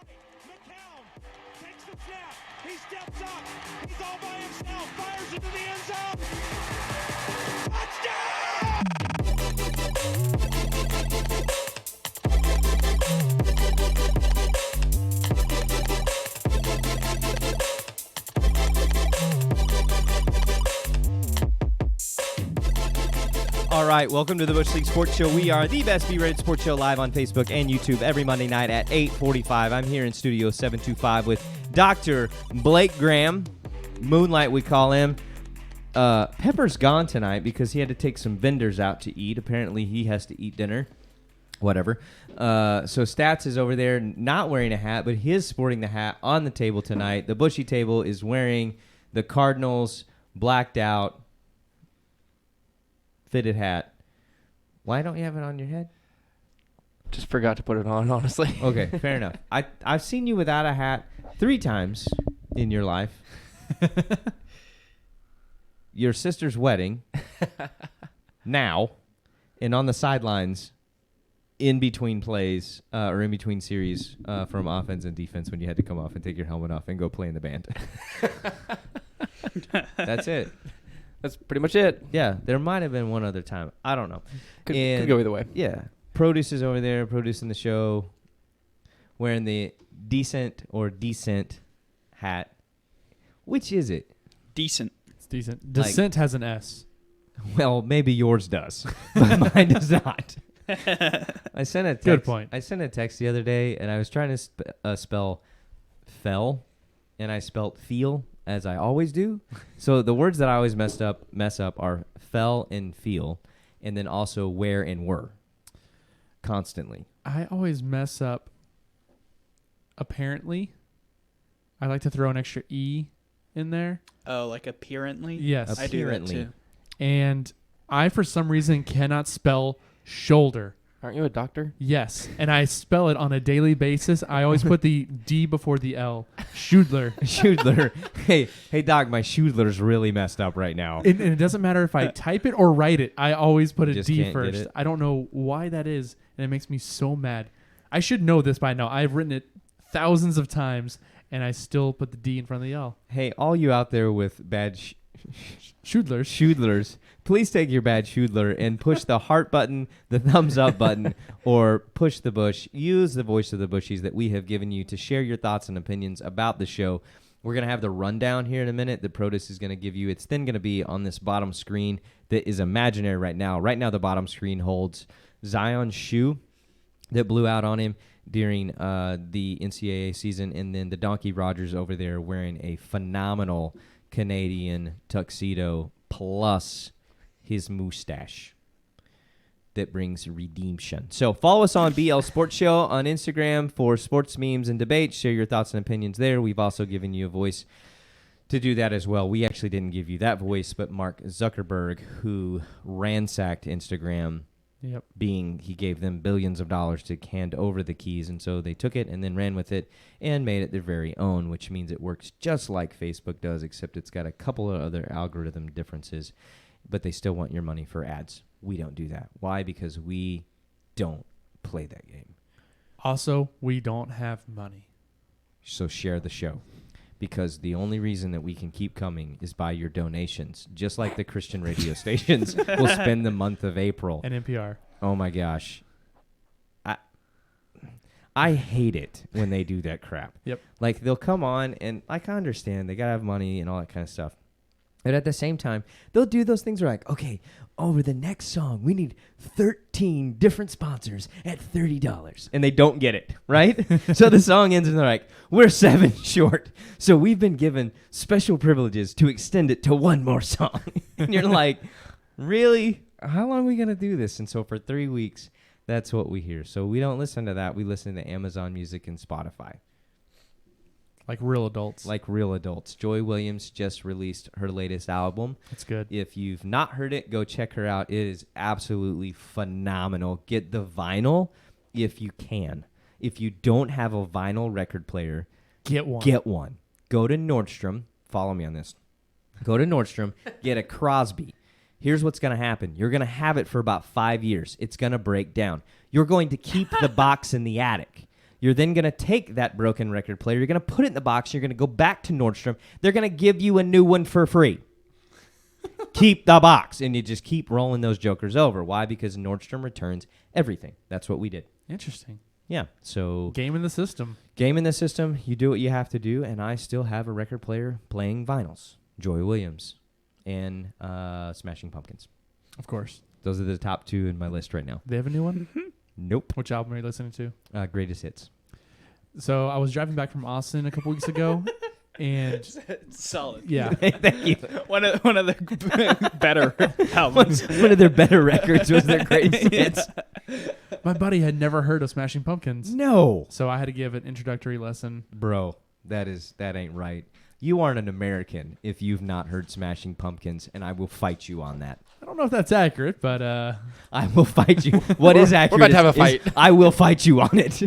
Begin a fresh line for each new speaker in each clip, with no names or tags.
Takes the snap. He steps up. He's all by himself. Fires into the end zone.
All right, welcome to the Bush League Sports Show. We are the best B-rated sports show live on Facebook and YouTube every Monday night at 8:45. I'm here in Studio 725 with Dr. Blake Graham, Moonlight we call him. Pepper's gone tonight because he had to take some vendors out to eat. Apparently he has to eat dinner. Whatever. So Stats is over there not wearing a hat, but he is sporting the hat on the table tonight. The Bushy table is wearing the Cardinals blacked out fitted hat. Why don't you have it on your head?
Just forgot to put it on, honestly.
Okay, fair enough. I've seen you without a hat 3 times in your life. Your sister's wedding, now, and on the sidelines, in between plays or in between series from offense and defense when you had to come off and take your helmet off and go play in the band. That's it.
That's pretty much it.
Yeah, there might have been one other time. I don't know.
Could go either way.
Yeah. Produce is over there producing the show, wearing the decent hat. Which is it?
Decent.
It's decent. Descent has an S.
Well, maybe yours does, but mine does not. I sent a text.
Good point.
I sent a text the other day, and I was trying to spell fell, and I spelt feel, as I always do. So the words that I always mess up are fell and feel, and then also where and were. Constantly.
I always mess up. Apparently, I like to throw an extra E in there.
Oh, like apparently?
Yes.
I do that too.
And I, for some reason, cannot spell shoulder.
Aren't you a doctor?
Yes, and I spell it on a daily basis. I always put the D before the L. Schudler.
Schudler. Hey, Doc, my Schudler's really messed up right now.
And it doesn't matter if I type it or write it. I always put a
Just
D
can't
first.
get it.
I don't know why that is, and it makes me so mad. I should know this by now. I've written it thousands of times, and I still put the D in front of the L.
Hey, all you out there with bad Schudlers, please take your bad Schudler and push the heart button, the thumbs up button, or push the bush. Use the voice of the Bushies that we have given you to share your thoughts and opinions about the show. We're going to have the rundown here in a minute that Protus is going to give you. It's then going to be on this bottom screen that is imaginary right now. Right now, the bottom screen holds Zion's shoe that blew out on him during the NCAA season, and then the Donkey Rogers over there wearing a phenomenal Canadian tuxedo plus his mustache that brings redemption. So follow us on BL Sports Show on Instagram for sports memes and debates. Share your thoughts and opinions there. We've also given you a voice to do that as well. We actually didn't give you that voice, but Mark Zuckerberg, who ransacked Instagram, he gave them billions of dollars to hand over the keys, and so they took it and then ran with it and made it their very own, which means it works just like Facebook does, except it's got a couple of other algorithm differences, but they still want your money for ads. We don't do that. Why? Because we don't play that game.
Also, we don't have money.
So share the show, because the only reason that we can keep coming is by your donations, just like the Christian radio stations will spend the month of April.
And NPR.
Oh, my gosh. I hate it when they do that crap.
Yep.
Like, they'll come on, and like, I understand they got to have money and all that kind of stuff. But at the same time, they'll do those things where like, okay, over the next song, we need 13 different sponsors at $30. And they don't get it, right? So the song ends and they're like, we're 7 short. So we've been given special privileges to extend it to one more song. And you're like, really? How long are we going to do this? And so for 3 weeks, that's what we hear. So we don't listen to that. We listen to Amazon Music and Spotify.
Like real adults.
Like real adults. Joy Williams just released her latest album.
It's good.
If you've not heard it, go check her out. It is absolutely phenomenal. Get the vinyl if you can. If you don't have a vinyl record player,
get one.
Get one. Go to Nordstrom. Follow me on this. Go to Nordstrom. Get a Crosby. Here's what's going to happen. You're going to have it for about 5 years. It's going to break down. You're going to keep the box in the attic. You're then going to take that broken record player. You're going to put it in the box. You're going to go back to Nordstrom. They're going to give you a new one for free. Keep the box. And you just keep rolling those jokers over. Why? Because Nordstrom returns everything. That's what we did.
Interesting.
Yeah. So
Game in the system.
game in the system. You do what you have to do. And I still have a record player playing vinyls. Joy Williams and Smashing Pumpkins.
Of course.
Those are the top 2 in my list right now.
They have a new one?
Nope.
Which album are you listening to?
Greatest hits.
So I was driving back from Austin a couple weeks ago, and
Solid.
yeah,
Thank you.
One of the better albums.
One of their better records was their greatest hits.
my buddy had never heard of Smashing Pumpkins,
No.
so I had to give an introductory lesson.
Bro, that ain't right. You aren't an American if you've not heard Smashing Pumpkins, and I will fight you on that.
I don't know if that's accurate, but
I will fight you. What is accurate?
about to have a
is
fight.
I will fight you on it.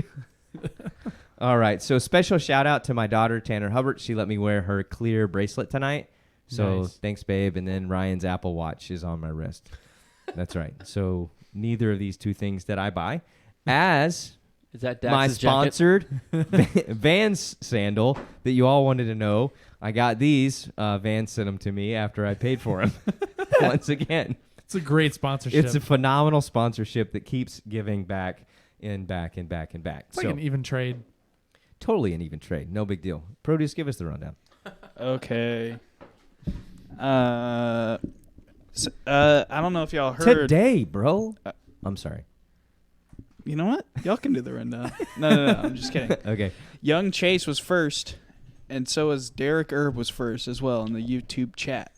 All right. So special shout out to my daughter, Tanner Hubbard. She let me wear her clear bracelet tonight. So
Nice.
thanks, babe. And then Ryan's Apple Watch is on my wrist. That's right. So neither of these 2 things that I buy. As
Is that
my
Dax's jacket?
sponsored Vans sandal that you all wanted to know. I got these. Vans sent them to me after I paid for them. Once again,
it's a great sponsorship.
it's a phenomenal sponsorship that keeps giving back and back and back and back.
It's like an even trade.
Totally an even trade. No big deal. Produce, give us the rundown.
Okay. I don't know if y'all heard.
Today, bro. I'm sorry.
You know what? Y'all can do the rundown. No. I'm just kidding.
Okay.
Young Chase was first, and so was Derek Erb was first as well in the YouTube chat.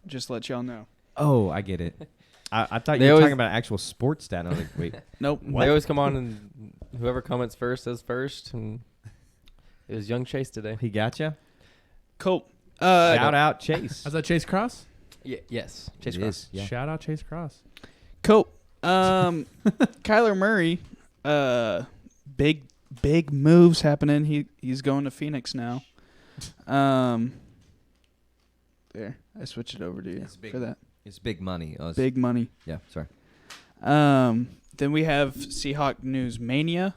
Just to let y'all know.
Oh, I get it. I thought
They
you were
always-
talking about actual sports stat. And I was like, wait.
Nope.
They always come on and whoever comments first says first. And it was Young Chase today.
He got you?
Cool.
Shout out Chase.
Is that Chase Cross?
Yes. Chase
It
Cross.
is, yeah.
Shout out Chase Cross.
Cool. Kyler Murray, big moves happening. He's going to Phoenix now. There, I switched it over to you
It's big.
for that.
It's big money.
Big money.
Yeah, sorry.
Then we have Seahawk News Mania.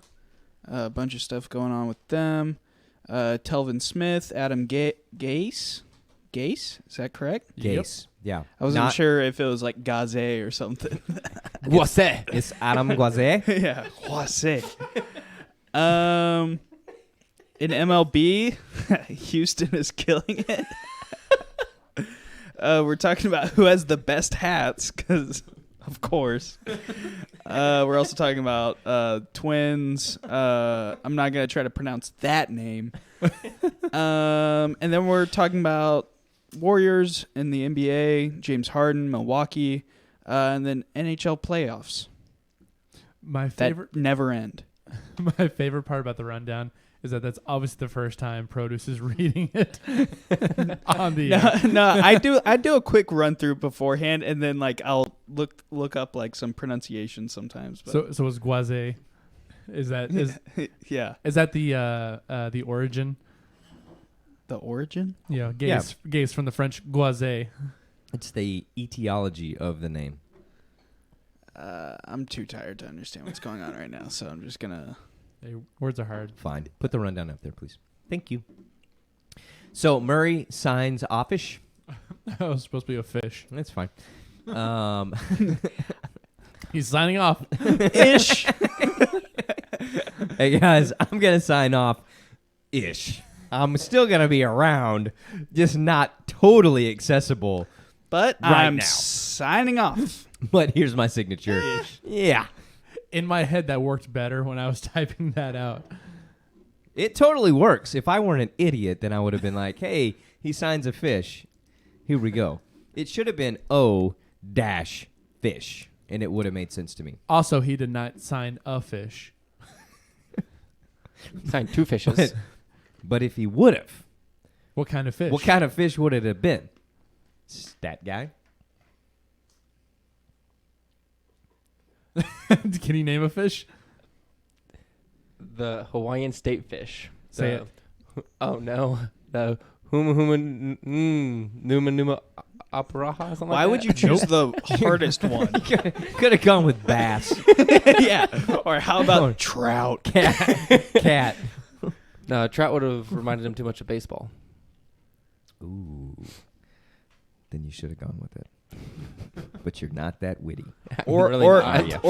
A bunch of stuff going on with them. Telvin Smith, Adam Gase. Gase? Is that correct?
Gase. Yeah.
I wasn't
Not-
sure if it was like Gaze or something.
What's that?
It's Adam Guaze.
Yeah. Wase. In MLB, Houston is killing it. We're talking about who has the best hats, because, of course. We're also talking about Twins. I'm not going to try to pronounce that name. And then we're talking about Warriors in the NBA, James Harden, Milwaukee, and then NHL playoffs.
My
That
favorite,
never end.
my favorite part about the rundown is that that's obviously the first time Produce is reading it on the air.
No, I do a quick run through beforehand, and then like I'll look up like some pronunciation sometimes. But
So is Guaze? Is that
yeah,
the origin?
the origin.
You know, gaze from the French Guaze.
It's the etiology of the name.
I'm too tired to understand what's going on right now, so I'm just gonna.
Hey, words are hard.
Fine. Put the rundown up there, please. Thank you. So Murray signs offish.
That was supposed to be a fish.
That's fine.
He's signing off.
Ish.
Hey guys, I'm gonna sign off. Ish. I'm still gonna be around, just not totally accessible.
But
Right
I'm
now.
signing off.
But here's my signature. Yeah.
In my head, that worked better when I was typing that out.
It totally works. If I weren't an idiot, then I would have been like, hey, he signs a fish. Here we go. It should have been O-fish, and it would have made sense to me.
Also, he did not sign a fish.
Signed 2 fishes.
But if he would have,
What kind of fish?
what kind of fish would it have been? Stat guy?
Can you name a fish?
The Hawaiian state fish.
Say
The- Oh no. The Numa Numa Operaha, something
Why
like
would
that?
you choose the hardest one?
Could have gone with bass.
Yeah. Or how about trout?
Cat.
No, trout would have reminded him too much of baseball.
Ooh. Then you should have gone with it. But you're not that witty.
Or
Really
or
not.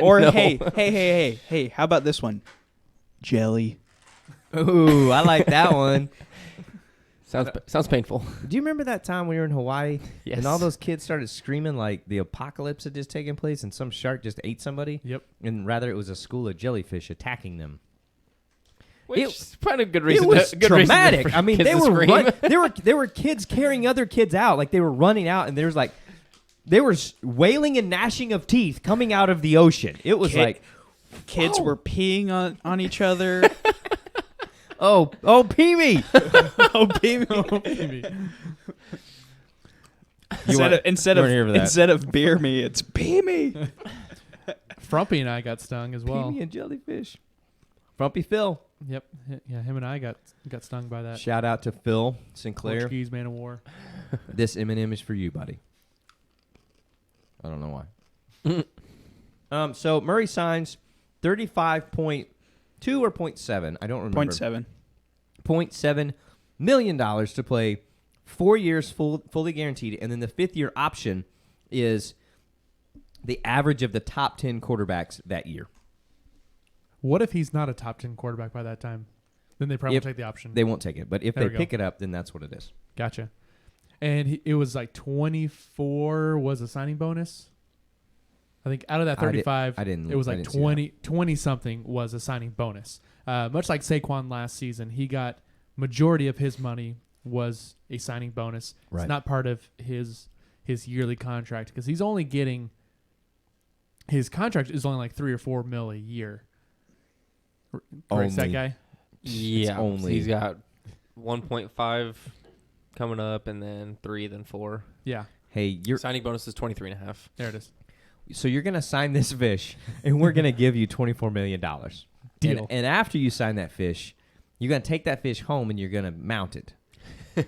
or
No.
hey, how about this one? Jelly.
Ooh, I like that one.
Sounds painful.
Do you remember that time we were in Hawaii
Yes.
and all those kids started screaming like the apocalypse had just taken place and some shark just ate somebody?
Yep.
And rather it was a school of jellyfish attacking them.
Which
It-
is probably a good reason.
It was
good reason
traumatic.
for
I mean,
kids
they
to
were
scream.
there were kids carrying other kids out, like they were running out, and there was like they were wailing and gnashing of teeth coming out of the ocean. It was like,
Kids
whoa.
were peeing on each other.
oh, pee me.
Oh, baby.
Maybe.
Instead
wanna hear that?
of beer me, it's pee me.
Frumpy and I got stung as well.
Pee me and jellyfish. Frumpy Phil.
Yep. Yeah, him and I got stung by that.
Shout out to Phil Sinclair.
Portuguese man of war.
This M&M is for you, buddy. I don't know why. So Murray signs 35.2 or 0.7. I don't remember.
0.7.
$0.7 million to play 4 years fully guaranteed. And then the 5th year option is the average of the top 10 quarterbacks that year.
What if he's not a top 10 quarterback by that time? Then they probably
If
won't take the option.
They won't take it. But if
There
they
we go.
pick it up, then that's what it is.
Gotcha. And it was like 24 was a signing bonus. I think out of that 35,
I didn't-
it was
I
like
didn't see
20 something was a signing bonus. Much like Saquon last season, he got majority of his money was a signing bonus.
Right.
It's not part of his yearly contract because he's only getting his contract is only like 3 or 4 mil a year. Correct, that
Only.
guy?
Yeah,
only-
he's got 1.5 coming up, and then 3, then 4.
Yeah,
Hey, you're
Signing bonus is 23.5.
there it is.
so you're gonna sign this fish, and we're gonna give you $24 million.
Deal.
And after you sign that fish, you're gonna take that fish home and you're gonna mount it.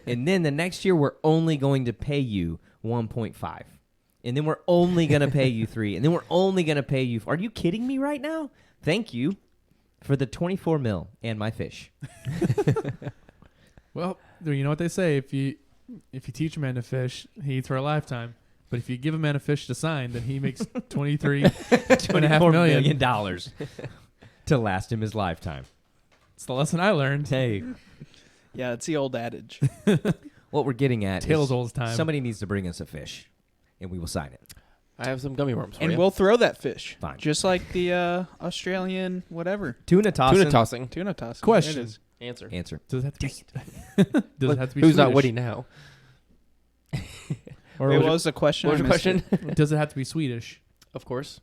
And then the next year we're only going to pay you 1.5. And then we're only gonna pay you 3. And then we're only gonna pay you. Are you kidding me right now? Thank you for the 24 mil and my fish.
Well, you know what they say: if you teach a man to fish, he eats for a lifetime. But if you give a man a fish to sign, then he makes $23.5 million.
dollars to last him his lifetime.
It's the lesson I learned.
Hey,
Yeah, it's the old adage.
what we're getting at
Tales
is
old as time.
somebody needs to bring us a fish, and we will sign it.
I have some gummy worms for
And
you.
we'll throw that fish.
Fine.
Just like the Australian whatever.
Tuna tossing.
Tuna tossing.
Tuna toss.
Question.
There it is.
Answer.
Answer.
Does it have to be? Does it have to be?
Who's not
Swedish?
witty now?
Or
Wait,
was
what was the question?
What was
I
your
missed
question?
it.
does it have to be Swedish?
Of course.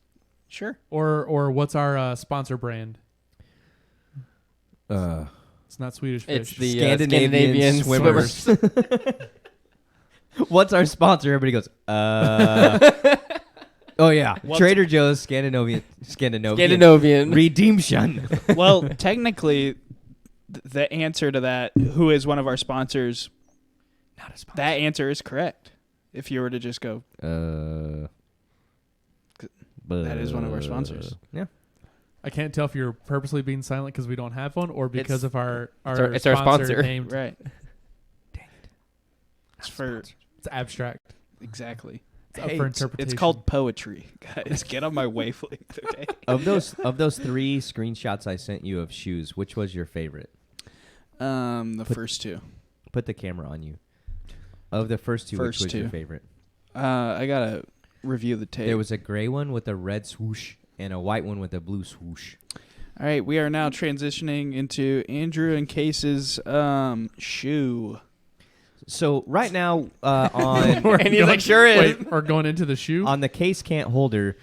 Sure.
Or what's our sponsor brand?
Uh,
It's not Swedish
It's
fish.
the
Scandinavian
Scandinavian
swimmers.
swimmers.
What's our sponsor? Everybody goes, oh, yeah.
What's-
Trader Joe's Scandinavian
Scandinavian.
Redemption.
Well, technically, the answer to that, who is one of our sponsors,
Not a sponsor.
that answer is correct. If you were to just go, that is one of our sponsors.
Yeah.
I can't tell if you're purposely being silent because we don't have one, or because
It's-
of our
it's our sponsor.
named.
right. It's for
It's abstract.
exactly.
It's up for
It's
interpretation.
called poetry, guys. Get on my wavelength, okay?
Of those 3 screenshots I sent you of shoes, which was your favorite?
The first two.
Put the camera on you. Of the first two,
First
which was your
two.
favorite?
I gotta review the tape.
There was a gray one with a red swoosh and a white one with a blue swoosh.
All right, we are now transitioning into Andrew and Case's shoe.
So right now on
And he's like, sure is.
Wait, or going into the shoe?
on the Case Can't Holder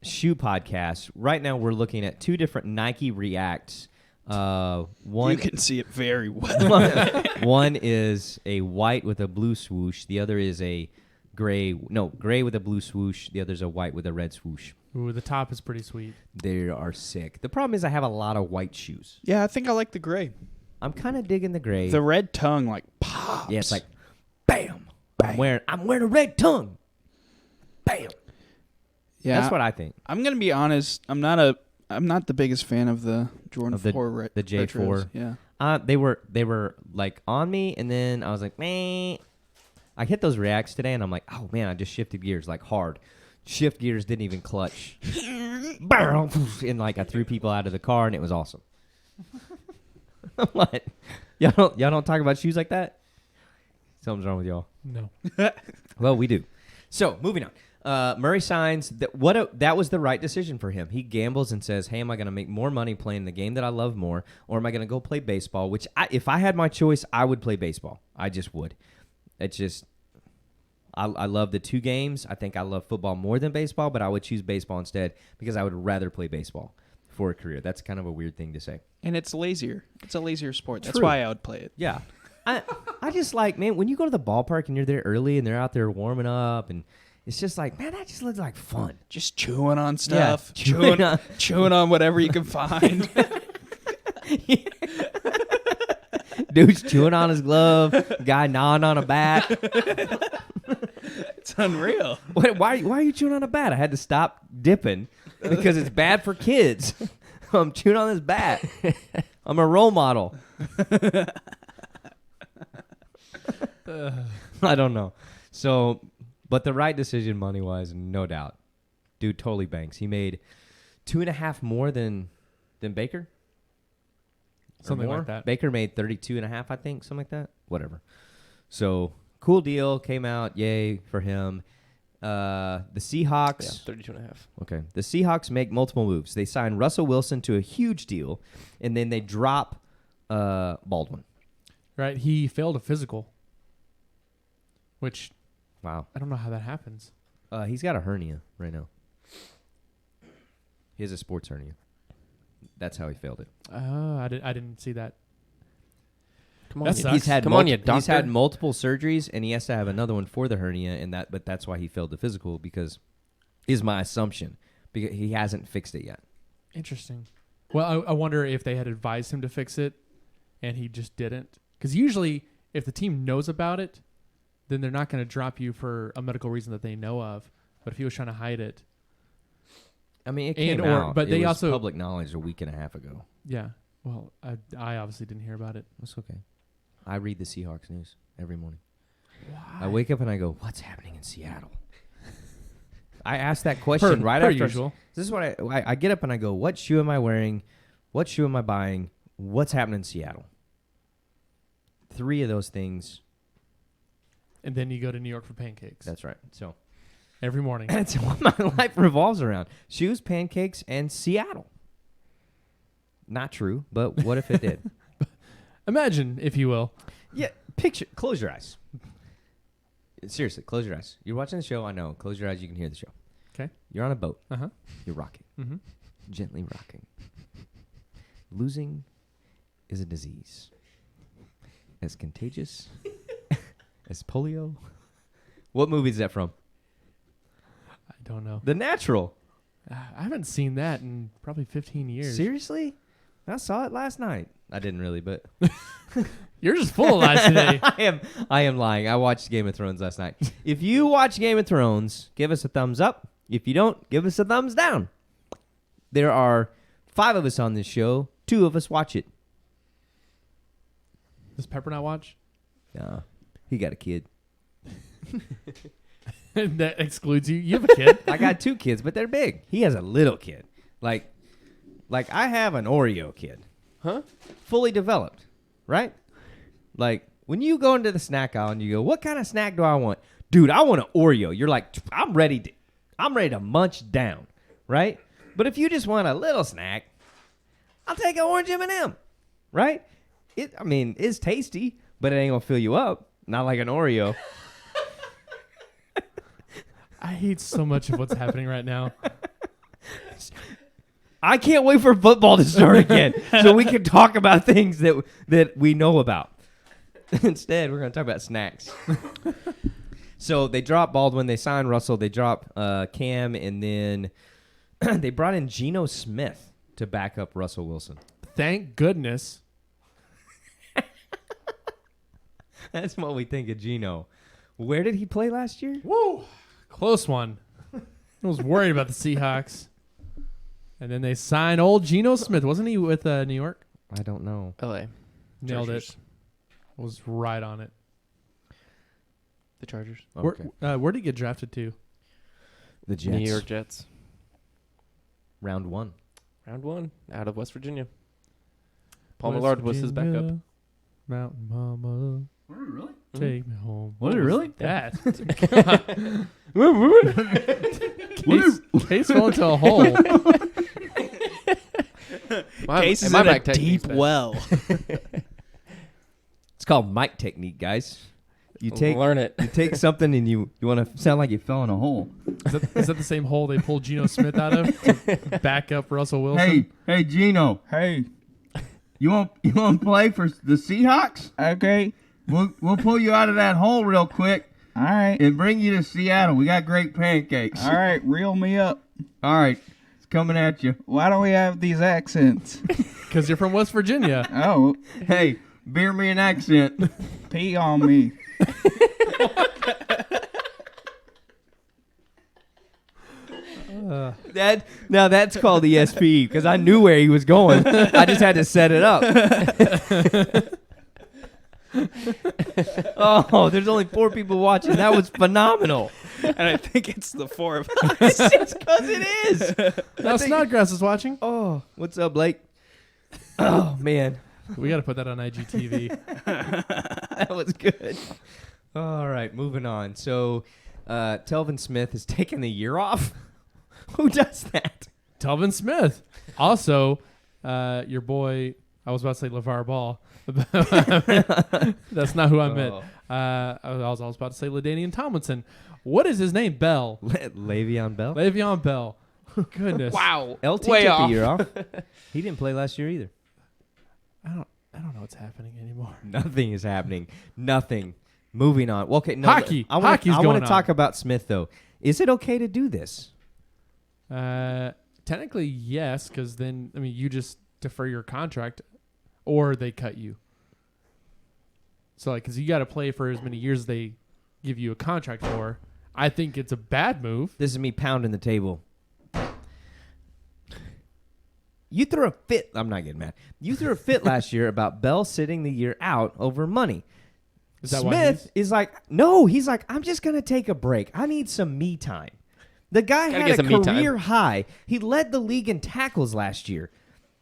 shoe podcast, right now we're looking at 2 different Nike Reacts.
You
One
can see it very well.
one is a white with a blue swoosh. The other is a gray with a blue swoosh. The other's a white with a red swoosh.
Ooh, the top is pretty sweet.
They are sick. The problem is I have a lot of white shoes.
Yeah, I think I like the gray.
I'm kind of digging the gray.
The red tongue, like, pops.
Yeah, it's like, bam. I'm wearing a red tongue. Bam.
Yeah,
That's what I think.
I'm gonna be honest. I'm not the biggest fan of the Jordan
Of the-
4
the J4.
retros. Yeah.
They were like on me, and then I was like, meh. I hit those reacts today, and I'm like, oh man, I just shifted gears like hard. Shift gears, didn't even clutch. And like I threw people out of the car, and it was awesome. What? Y'all don't talk about shoes like that? Something's wrong with y'all.
No.
Well, we do. So moving on. Murray signs that that was the right decision for him. He gambles and says, "Hey, am I going to make more money playing the game that I love more, or am I going to go play baseball?" Which, if I had my choice, I would play baseball. I just would. It's just, I love the two games. I think I love football more than baseball, but I would choose baseball instead because I would rather play baseball for a career. That's kind of a weird thing to say.
And it's lazier. It's a lazier sport. That's
True.
why I would play it.
Yeah. I just like, man, when you go to the ballpark and you're there early and they're out there warming up, and it's just like, man, that just looks like fun.
Just chewing on stuff.
Yeah,
chewing on whatever you can find.
Dude's chewing on his glove. Guy gnawing on a bat.
It's unreal.
Why are you chewing on a bat? I had to stop dipping because it's bad for kids. I'm chewing on this bat. I'm a role model. I don't know. So, but the right decision money-wise, no doubt. Dude totally banks. He made 2.5 more than Baker. Or
Something
more.
like that.
Baker made 32.5, I think, something like that. Whatever. So, cool deal. Came out. Yay for him. The Seahawks.
32.5.
Okay. The Seahawks make multiple moves. They sign Russell Wilson to a huge deal, and then they drop Baldwin.
Right? He failed a physical, which
Wow.
I don't know how that happens.
He's got a hernia right now. He has a sports hernia. That's how he failed it.
I didn't see that.
Come on,
That
you-
sucks.
He's had
Come on, you
He's had
doctor.
multiple surgeries, and he has to have another one for the hernia, but that's why he failed the physical, because is my assumption, because he hasn't fixed it yet.
Interesting. Well, I wonder if they had advised him to fix it, and he just didn't. Because usually, if the team knows about it, then they're not going to drop you for a medical reason that they know of. But if he was trying to hide it,
I mean, it came
or-
out.
but
It
they
was
also-
public knowledge a week and a half ago.
yeah. Well, I obviously didn't hear about it.
That's okay. I read the Seahawks news every morning. I wake up and I go, "What's happening in Seattle?" I ask that question right
per
after.
usual.
This is what I get up and I go, "What shoe am I wearing? What shoe am I buying? What's happening in Seattle?" 3 of those things.
And then you go to New York for pancakes.
That's right. So
Every morning.
that's what my life revolves around: shoes, pancakes, and Seattle. Not true, but what if it did?
Imagine, if you will.
Yeah, close your eyes. Seriously, close your eyes. You're watching the show, I know. Close your eyes, you can hear the show.
Okay.
You're on a boat.
Uh-huh.
You're rocking.
Mm-hmm.
Gently rocking. Losing is a disease. As contagious as polio. What movie is that from?
I don't know.
The Natural.
I haven't seen that in probably 15 years.
Seriously? I saw it last night. I didn't really, but
You're just full of lies today.
I am lying. I watched Game of Thrones last night. If you watch Game of Thrones, give us a thumbs up. If you don't, give us a thumbs down. There are 5 of us on this show. 2 of us watch it.
Does Pepper not watch?
Nah, he got a kid.
That excludes you. You have a kid.
I got 2 kids, but they're big. He has a little kid. Like I have an Oreo kid.
Huh?
Fully developed, right? Like, when you go into the snack aisle and you go, "What kind of snack do I want?" "Dude, I want an Oreo." You're like, I'm ready to munch down, right? But if you just want a little snack, I'll take an orange M&M, right? It's tasty, but it ain't gonna fill you up. Not like an Oreo.
I hate so much of what's happening right now.
I can't wait for football to start again so we can talk about things that we know about. Instead, we're going to talk about snacks. So they drop Baldwin, they sign Russell, they drop Cam, and then they brought in Geno Smith to back up Russell Wilson.
Thank goodness.
That's what we think of Geno. Where did he play last year?
Woo! Close one. I was worried about the Seahawks. And then they signed old Geno Smith. Wasn't he with New York?
I don't know.
L.A.
Nailed
Chargers.
it. Was right on it.
The Chargers.
Okay.
Where did he get drafted to?
The Jets.
New York Jets.
Round 1.
Round 1 out of West Virginia. Paul
West
Millard was his backup.
Virginia, Mountain Mama,
Really?
take me home.
Was it
What
really?
That. Case fell into a hole.
Case is
my
in a
back technique's
deep
bad.
well.
It's called mic technique, guys. You take
Learn it.
you take something and you want to sound like you fell in a hole.
Is that the same hole they pulled Geno Smith out of to back up Russell Wilson?
Hey, Gino,
Hey,
you want to play for the Seahawks?
okay.
We'll pull you out of that hole real quick
All right.
and bring you to Seattle. We got great pancakes.
All right, reel me up.
All right, it's coming at you.
Why don't we have these accents?
Because you're from West Virginia.
Oh,
Hey, bear me an accent.
pee on me.
That's called ESP because I knew where he was going. I just had to set it up. Oh, there's only 4 people watching. That was phenomenal.
And I think it's the 4 of us.
It's because it is.
Now Snodgrass is watching.
Oh, what's up, Blake? Oh man,
We got to put that on IGTV.
that was good. All right, moving on. So, Telvin Smith has taken a year off. Who does that?
Telvin Smith. Also, your boy, I was about to say LeVar Ball. That's not who I meant.
Oh.
I was about to say LaDainian Tomlinson. What is his name? Bell.
Le'Veon Bell.
Le'Veon Bell. Goodness.
Wow.
LT
Way
took
off.
a year off. He didn't play last year either.
I don't know what's happening anymore.
Nothing is happening. Nothing. Moving on. Well, okay, no.
Hockey.
I
Hockey's
want
going
to
on.
talk about Smith though. Is it okay to do this?
Technically, yes, because then you just defer your contract, or they cut you. So because you got to play for as many years as they give you a contract for. I think it's a bad move.
This is me pounding the table. You threw a fit. I'm not getting mad. You threw a fit last year about Bell sitting the year out over money.
Is that why
Smith is like, no, he's like, I'm just going to take a break. I need some me time. The guy
Gotta
had
get
a
some me time.
career high. He led the league in tackles last year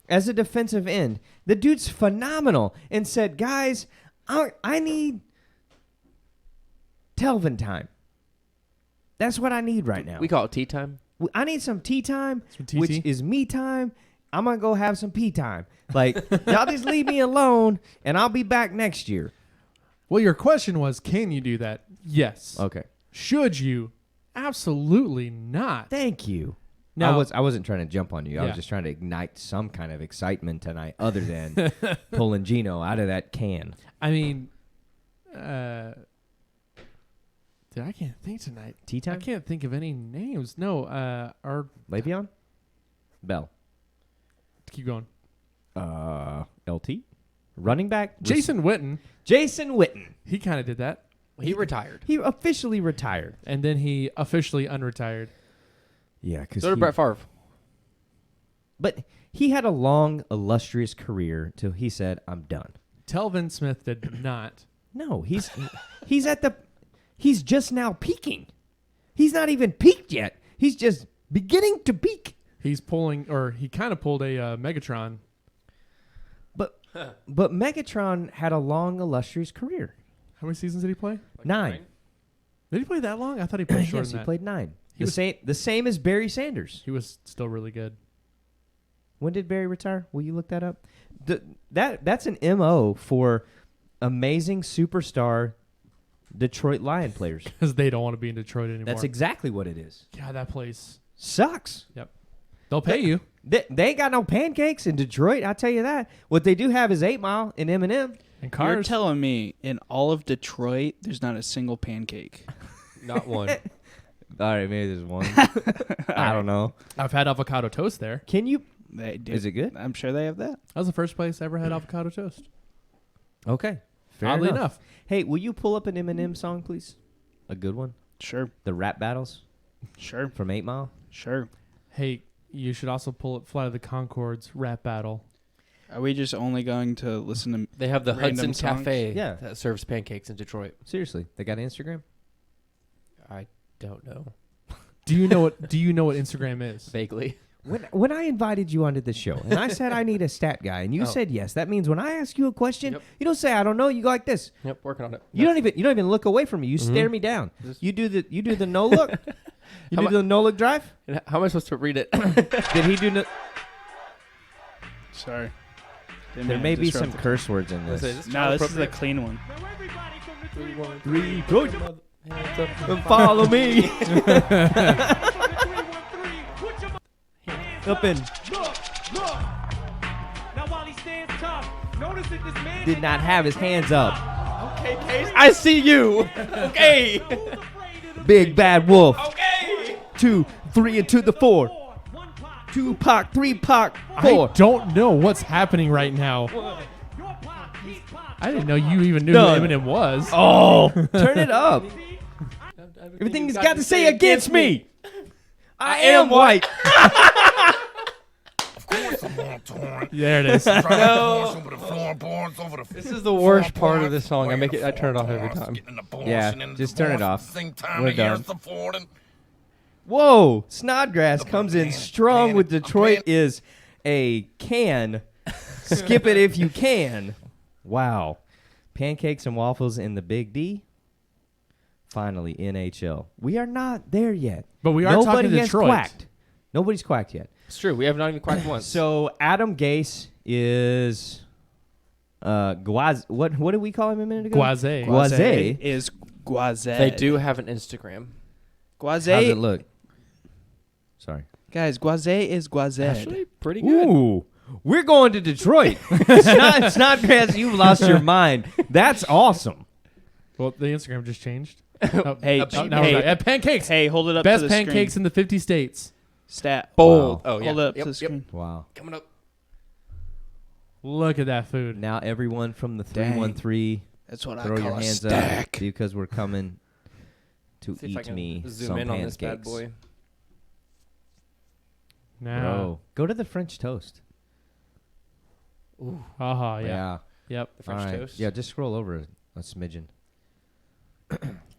as a defensive end. The dude's phenomenal and said, guys, I need Telvin time. That's what I need right now.
We call it tea time.
I need some tea time,
Some TT?
which is me time. I'm going to go have some pee time. Like, y'all just leave me alone, and I'll be back next year.
Well, your question was, can you do that? Yes.
Okay.
Should you? Absolutely not.
Thank you.
Now-
I wasn't trying to jump on you. I
Yeah.
was just trying to ignite some kind of excitement tonight other than pulling Gino out of that can.
I mean, dude, I can't think tonight.
Tea
I
time?
can't think of any names. No, our
Le'Veon? Bell.
keep going.
LT? Running back?
Jason Witten,
Jason Witten.
he kind of did that,
He retired.
He officially retired.
and then he officially unretired.
Yeah, because
So did Brett Favre.
But he had a long, illustrious career till he said, I'm done.
Telvin Smith did not.
No, he's just now peaking. He's not even peaked yet. He's just beginning to peak.
He's pulling, or he kind of pulled a Megatron.
But Megatron had a long, illustrious career.
How many seasons did he play?
9.
Did he play that long? I thought he played shorter
Yes,
than
he
that.
played 9.
He was-
The same as Barry Sanders.
He was still really good.
When did Barry retire? Will you look that up? That's an MO for amazing superstar Detroit Lion players.
Because they don't want to be in Detroit anymore.
That's exactly what it is.
God, that place.
Sucks.
They'll pay you.
They ain't got no pancakes in Detroit, I'll tell you that. What they do have is 8 Mile and M&M.
And
You're
cars.
telling me in all of Detroit, there's not a single pancake.
Not one.
All right, maybe there's one. I don't know.
I've had avocado toast there.
Can you?
They did.
Is it good?
I'm sure they have that.
That was the first place I ever had avocado toast.
Okay. Fair
Oddly enough.
Hey, will you pull up an M&M song, please? a good one?
Sure.
The rap battles
Sure.
from 8 Mile?
Sure.
Hey, you should also pull up Flight of the Conchords rap battle.
Are we just only going to listen to?
They have the
Random
Hudson
songs?
Cafe
Yeah.
that serves pancakes in Detroit.
Seriously, they got Instagram?
I don't know.
Do you know what Instagram is?
Vaguely.
When I invited you onto the show and I said I need a stat guy and you
Oh.
said yes, that means when I ask you a question,
Yep.
you don't say I don't know. You go like this.
Yep, working on it.
You don't even look away from me. You stare me down.
Just-
You do the no look. You
How
do the no look drive.
And how am I supposed to read it?
Did he do?
Sorry.
There may be some curse words in this.
No, this is the clean one.
Now everybody from the 3-1-3.
Three, go,
Hands up.
and follow me.
3-1-3. Put your hands
Up in.
Look. Now while he stands tough, notice that this man
Did not have his hands up.
Okay, Case. I see you. Okay.
Who's afraid of the
Big bad wolf.
Okay.
2, 3, and to the 4.
four? One pop,
2 Pac, 3 Pac,
I
4.
don't know what's happening right now.
your pop, he's pop.
I didn't know you even knew
Done.
who Eminem was.
Oh, turn it up. Everything he's got to say against me. I am white.
There it is.
This is the worst part of this song. I turn it off every time.
Yeah, just turn it off. We're done. Whoa, Snodgrass comes in strong with Detroit is a can. Skip it if you can. Wow. Pancakes and waffles in the Big D. Finally, NHL. We are not there yet.
But we are
Nobody
talking
has
Detroit.
quacked. Nobody's quacked yet.
It's true. We have not even quacked once.
So Adam Gase is Guaz. What did we call him a minute ago?
Guaze.
Guaze.
is Guaze.
they do have an Instagram.
How's
Guaze.
it look? Sorry.
Guys, Guaze is Guaze.
Actually, pretty good.
Ooh, we're going to Detroit. Snodgrass, you've lost your mind. That's awesome.
Well, the Instagram just changed. Oh,
Hey,
oh, now
hey,
we're back. Pancakes.
Hey, hold it up
Best
to the
pancakes
screen.
in the 50 states.
Stat.
Bold.
Wow.
Oh, yeah.
Hold it up
Yep,
to the
yep.
screen.
Wow.
Coming up.
Look at that food.
Now everyone from the
Dang.
313,
That's what
throw
I
your
call a
hands
stack.
up because we're coming to
See if I
eat
can
me
zoom
some
in on this bad
pancakes.
boy.
Now.
Bro, go to the French toast.
Yeah.
Yeah.
Yep.
The French
All right.
toast.
Yeah, just scroll over a smidgen.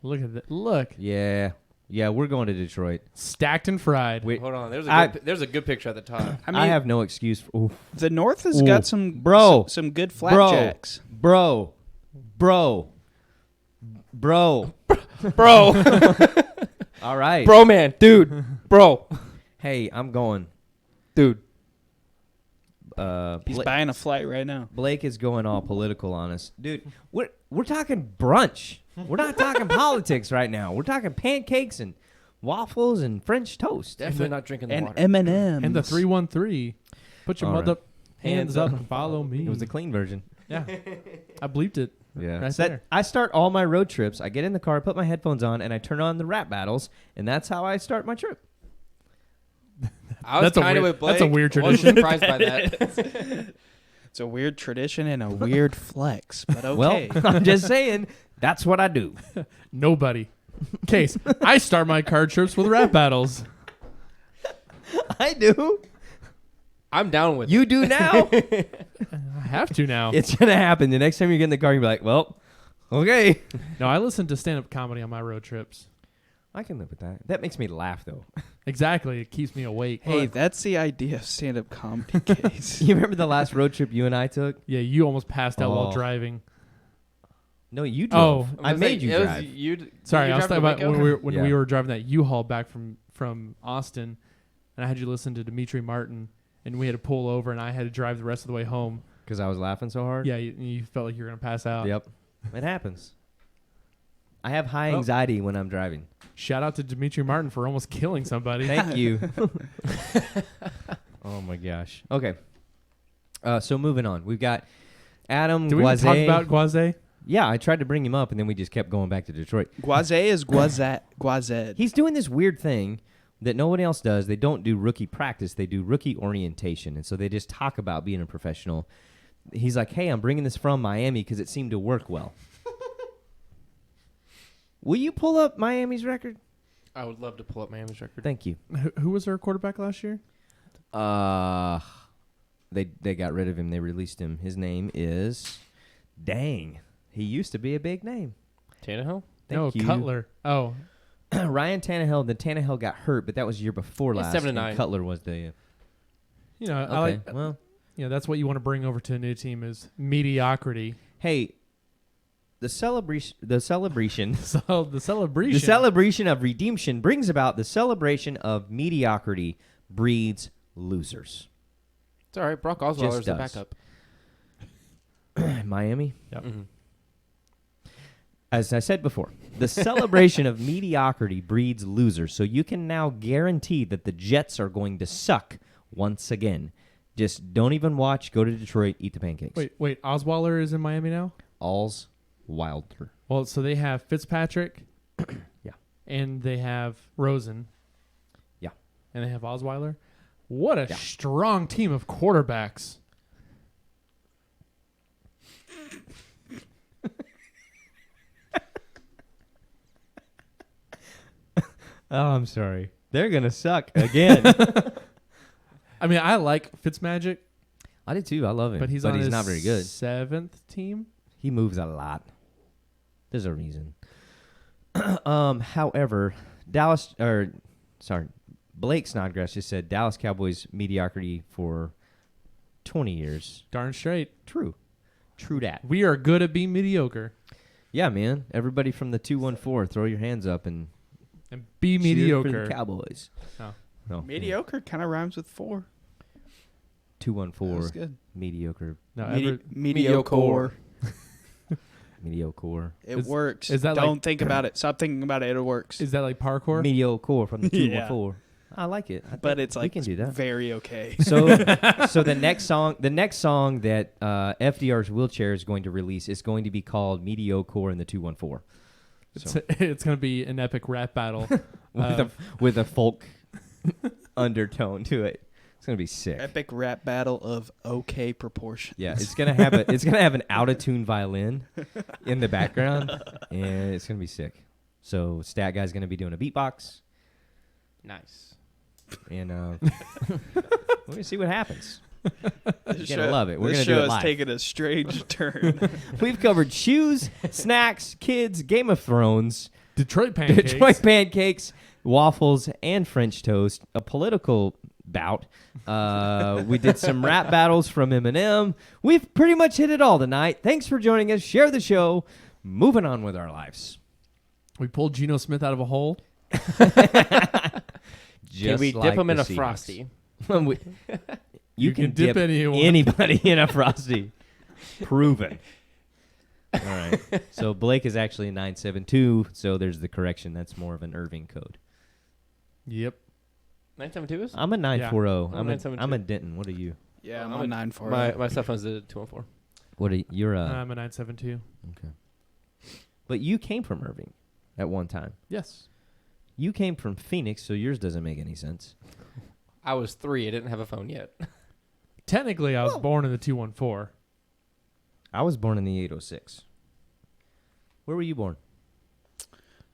Look at that. Look.
Yeah. Yeah, we're going to Detroit.
Stacked and fried.
We,
Hold on.
I-
There's a good picture at the top.
I mean,
I have no excuse for. Oof.
the North has
Ooh.
got some
Bro.
some good
Bro.
flapjacks.
Bro. Bro.
Bro.
All right.
Bro, man. Dude. Bro.
Hey, I'm going.
Dude.
He's
Bla-
buying a flight right now.
Blake is going all political on us. Dude, we're talking brunch. We're not talking politics right now. We're talking pancakes and waffles and French toast.
Definitely not drinking the
And
water.
M&M's.
And the 313. Put your
All
mother
right.
hands up and follow me.
It was the clean version.
Yeah. I bleeped it.
Yeah.
Right
So
there.
I start all my road trips. I get in the car, put my headphones on, and I turn on the rap battles, and that's how I start my trip.
I was
That's a
kind of
weird-
with Blake.
that's a weird
I wasn't
tradition.
surprised by that.
It's a weird tradition and a weird flex, but okay.
Well, I'm just saying, that's what I do.
Nobody. Case. I start my card trips with rap battles.
I do.
I'm down with it.
You do now.
I have to now.
It's going to happen. The next time you get in the car, you'll be like, well, okay.
No, I listen to stand-up comedy on my road trips.
I can live with that. That makes me laugh, though.
Exactly. It keeps me awake.
Hey, that's the idea of stand-up comedy, Case.
You remember the last road trip you and I took?
Yeah, you almost passed out while
Oh.
driving.
No, you drove.
Oh.
I made you drive.
Sorry,
you
I was
drive
talking
to
about
Waco?
when
Yeah.
we were driving that U-Haul back from Austin, and I had you listen to Dimitri Martin, and we had to pull over, and I had to drive the rest of the way home.
Because I was laughing so hard?
Yeah, you felt like you were gonna pass out.
Yep. It happens. I have high
Oh.
anxiety when I'm driving.
Shout out to Dimitri Martin for almost killing somebody.
Thank you. Oh, my gosh. Okay. So moving on. We've got Adam
Did we even
Guaze.
talk about Guaze?
Yeah, I tried to bring him up, and then we just kept going back to Detroit.
Guaze is Guazed.
He's doing this weird thing that no one else does. They don't do rookie practice. They do rookie orientation. And so they just talk about being a professional. He's like, hey, I'm bringing this from Miami because it seemed to work well. Will you pull up Miami's record?
I would love to pull up Miami's record.
Thank you.
Who was their quarterback last year?
They got rid of him. They released him. His name is, dang, he used to be a big name.
Tannehill?
Thank you.
Cutler. Oh,
Ryan Tannehill. The Tannehill got hurt, but that was year before
He's
last.
7-9.
and Cutler was the.
you know,
Okay.
I like.
Well,
That's what you want to bring over to a new team is mediocrity.
hey, the celebration.
So the celebration.
The celebration of redemption brings about the celebration of mediocrity breeds losers.
It's all right. Brock Osweiler's the
does.
backup.
Miami.
Yep.
Mm-hmm.
As I said before, the celebration of mediocrity breeds losers. So you can now guarantee that the Jets are going to suck once again. Just don't even watch. Go to Detroit. Eat the pancakes.
Wait. Osweiler is in Miami now.
All's Wilder.
Well, so they have Fitzpatrick.
Yeah.
And they have Rosen.
Yeah.
And they have Osweiler. What a
Yeah.
strong team of quarterbacks.
Oh, I'm sorry. They're going to suck again.
I mean, I like Fitzmagic,
I do too. I love him.
but he's on his
not very good.
7th team.
He moves a lot. There's a reason. However, Blake Snodgrass just said Dallas Cowboys mediocrity for 20 years.
Darn straight.
True dat.
We are good at being mediocre
Yeah, man. Everybody from the 214, throw your hands up and
and be
cheer
mediocre.
for the Cowboys.
Oh.
No,
Mediocre kind of rhymes with 4. That
214
was good.
mediocre.
No,
Mediocre.
Mediocre.
It
Is-
works.
is that
Don't
like-
think about it. Stop thinking about it. It works.
is that like parkour?
Mediocre from the
Yeah.
214. I like it. I
But
think
it's
we
like
can do that.
very okay.
So the next song that FDR's Wheelchair is going to release is going to be called Mediocre in the 214. So,
It's going to be an epic rap battle.
with a folk undertone to it. It's going to be sick.
Epic rap battle of okay proportions.
Yeah, it's gonna have an out of tune violin in the background, and it's gonna be sick. So Stat Guy's gonna be doing a beatbox,
Nice.
and we're gonna see what happens.
This
You're gonna love it. We're
this
gonna
show
do it
has
live.
taken a strange turn.
We've covered shoes, snacks, kids, Game of Thrones,
Detroit pancakes.
Detroit pancakes, waffles, and French toast. A political bout. We did some rap battles from Eminem. We've pretty much hit it all tonight. Thanks for joining us. Share the show. Moving on with our lives.
We pulled Geno Smith out of a hole.
Can we
Just
dip him
like
in
the
a
Seahawks.
frosty?
You can dip anybody in a frosty. Proven. All right. So Blake is actually a 972. So there's the correction. That's more of an Irving code.
Yep.
972 is?
I'm a 940.
I'm
I'm
972.
a Denton. What are you?
Yeah, I'm
I'm
on
a-
9-4.
My cell phone's the 214.
What are you? You're a
I'm a 972.
okay. But you came from Irving at one time.
Yes.
You came from Phoenix, so yours doesn't make any sense.
I was 3. I didn't have a phone yet.
Technically, I was born in the 214.
I was born in the 806. Where were you born?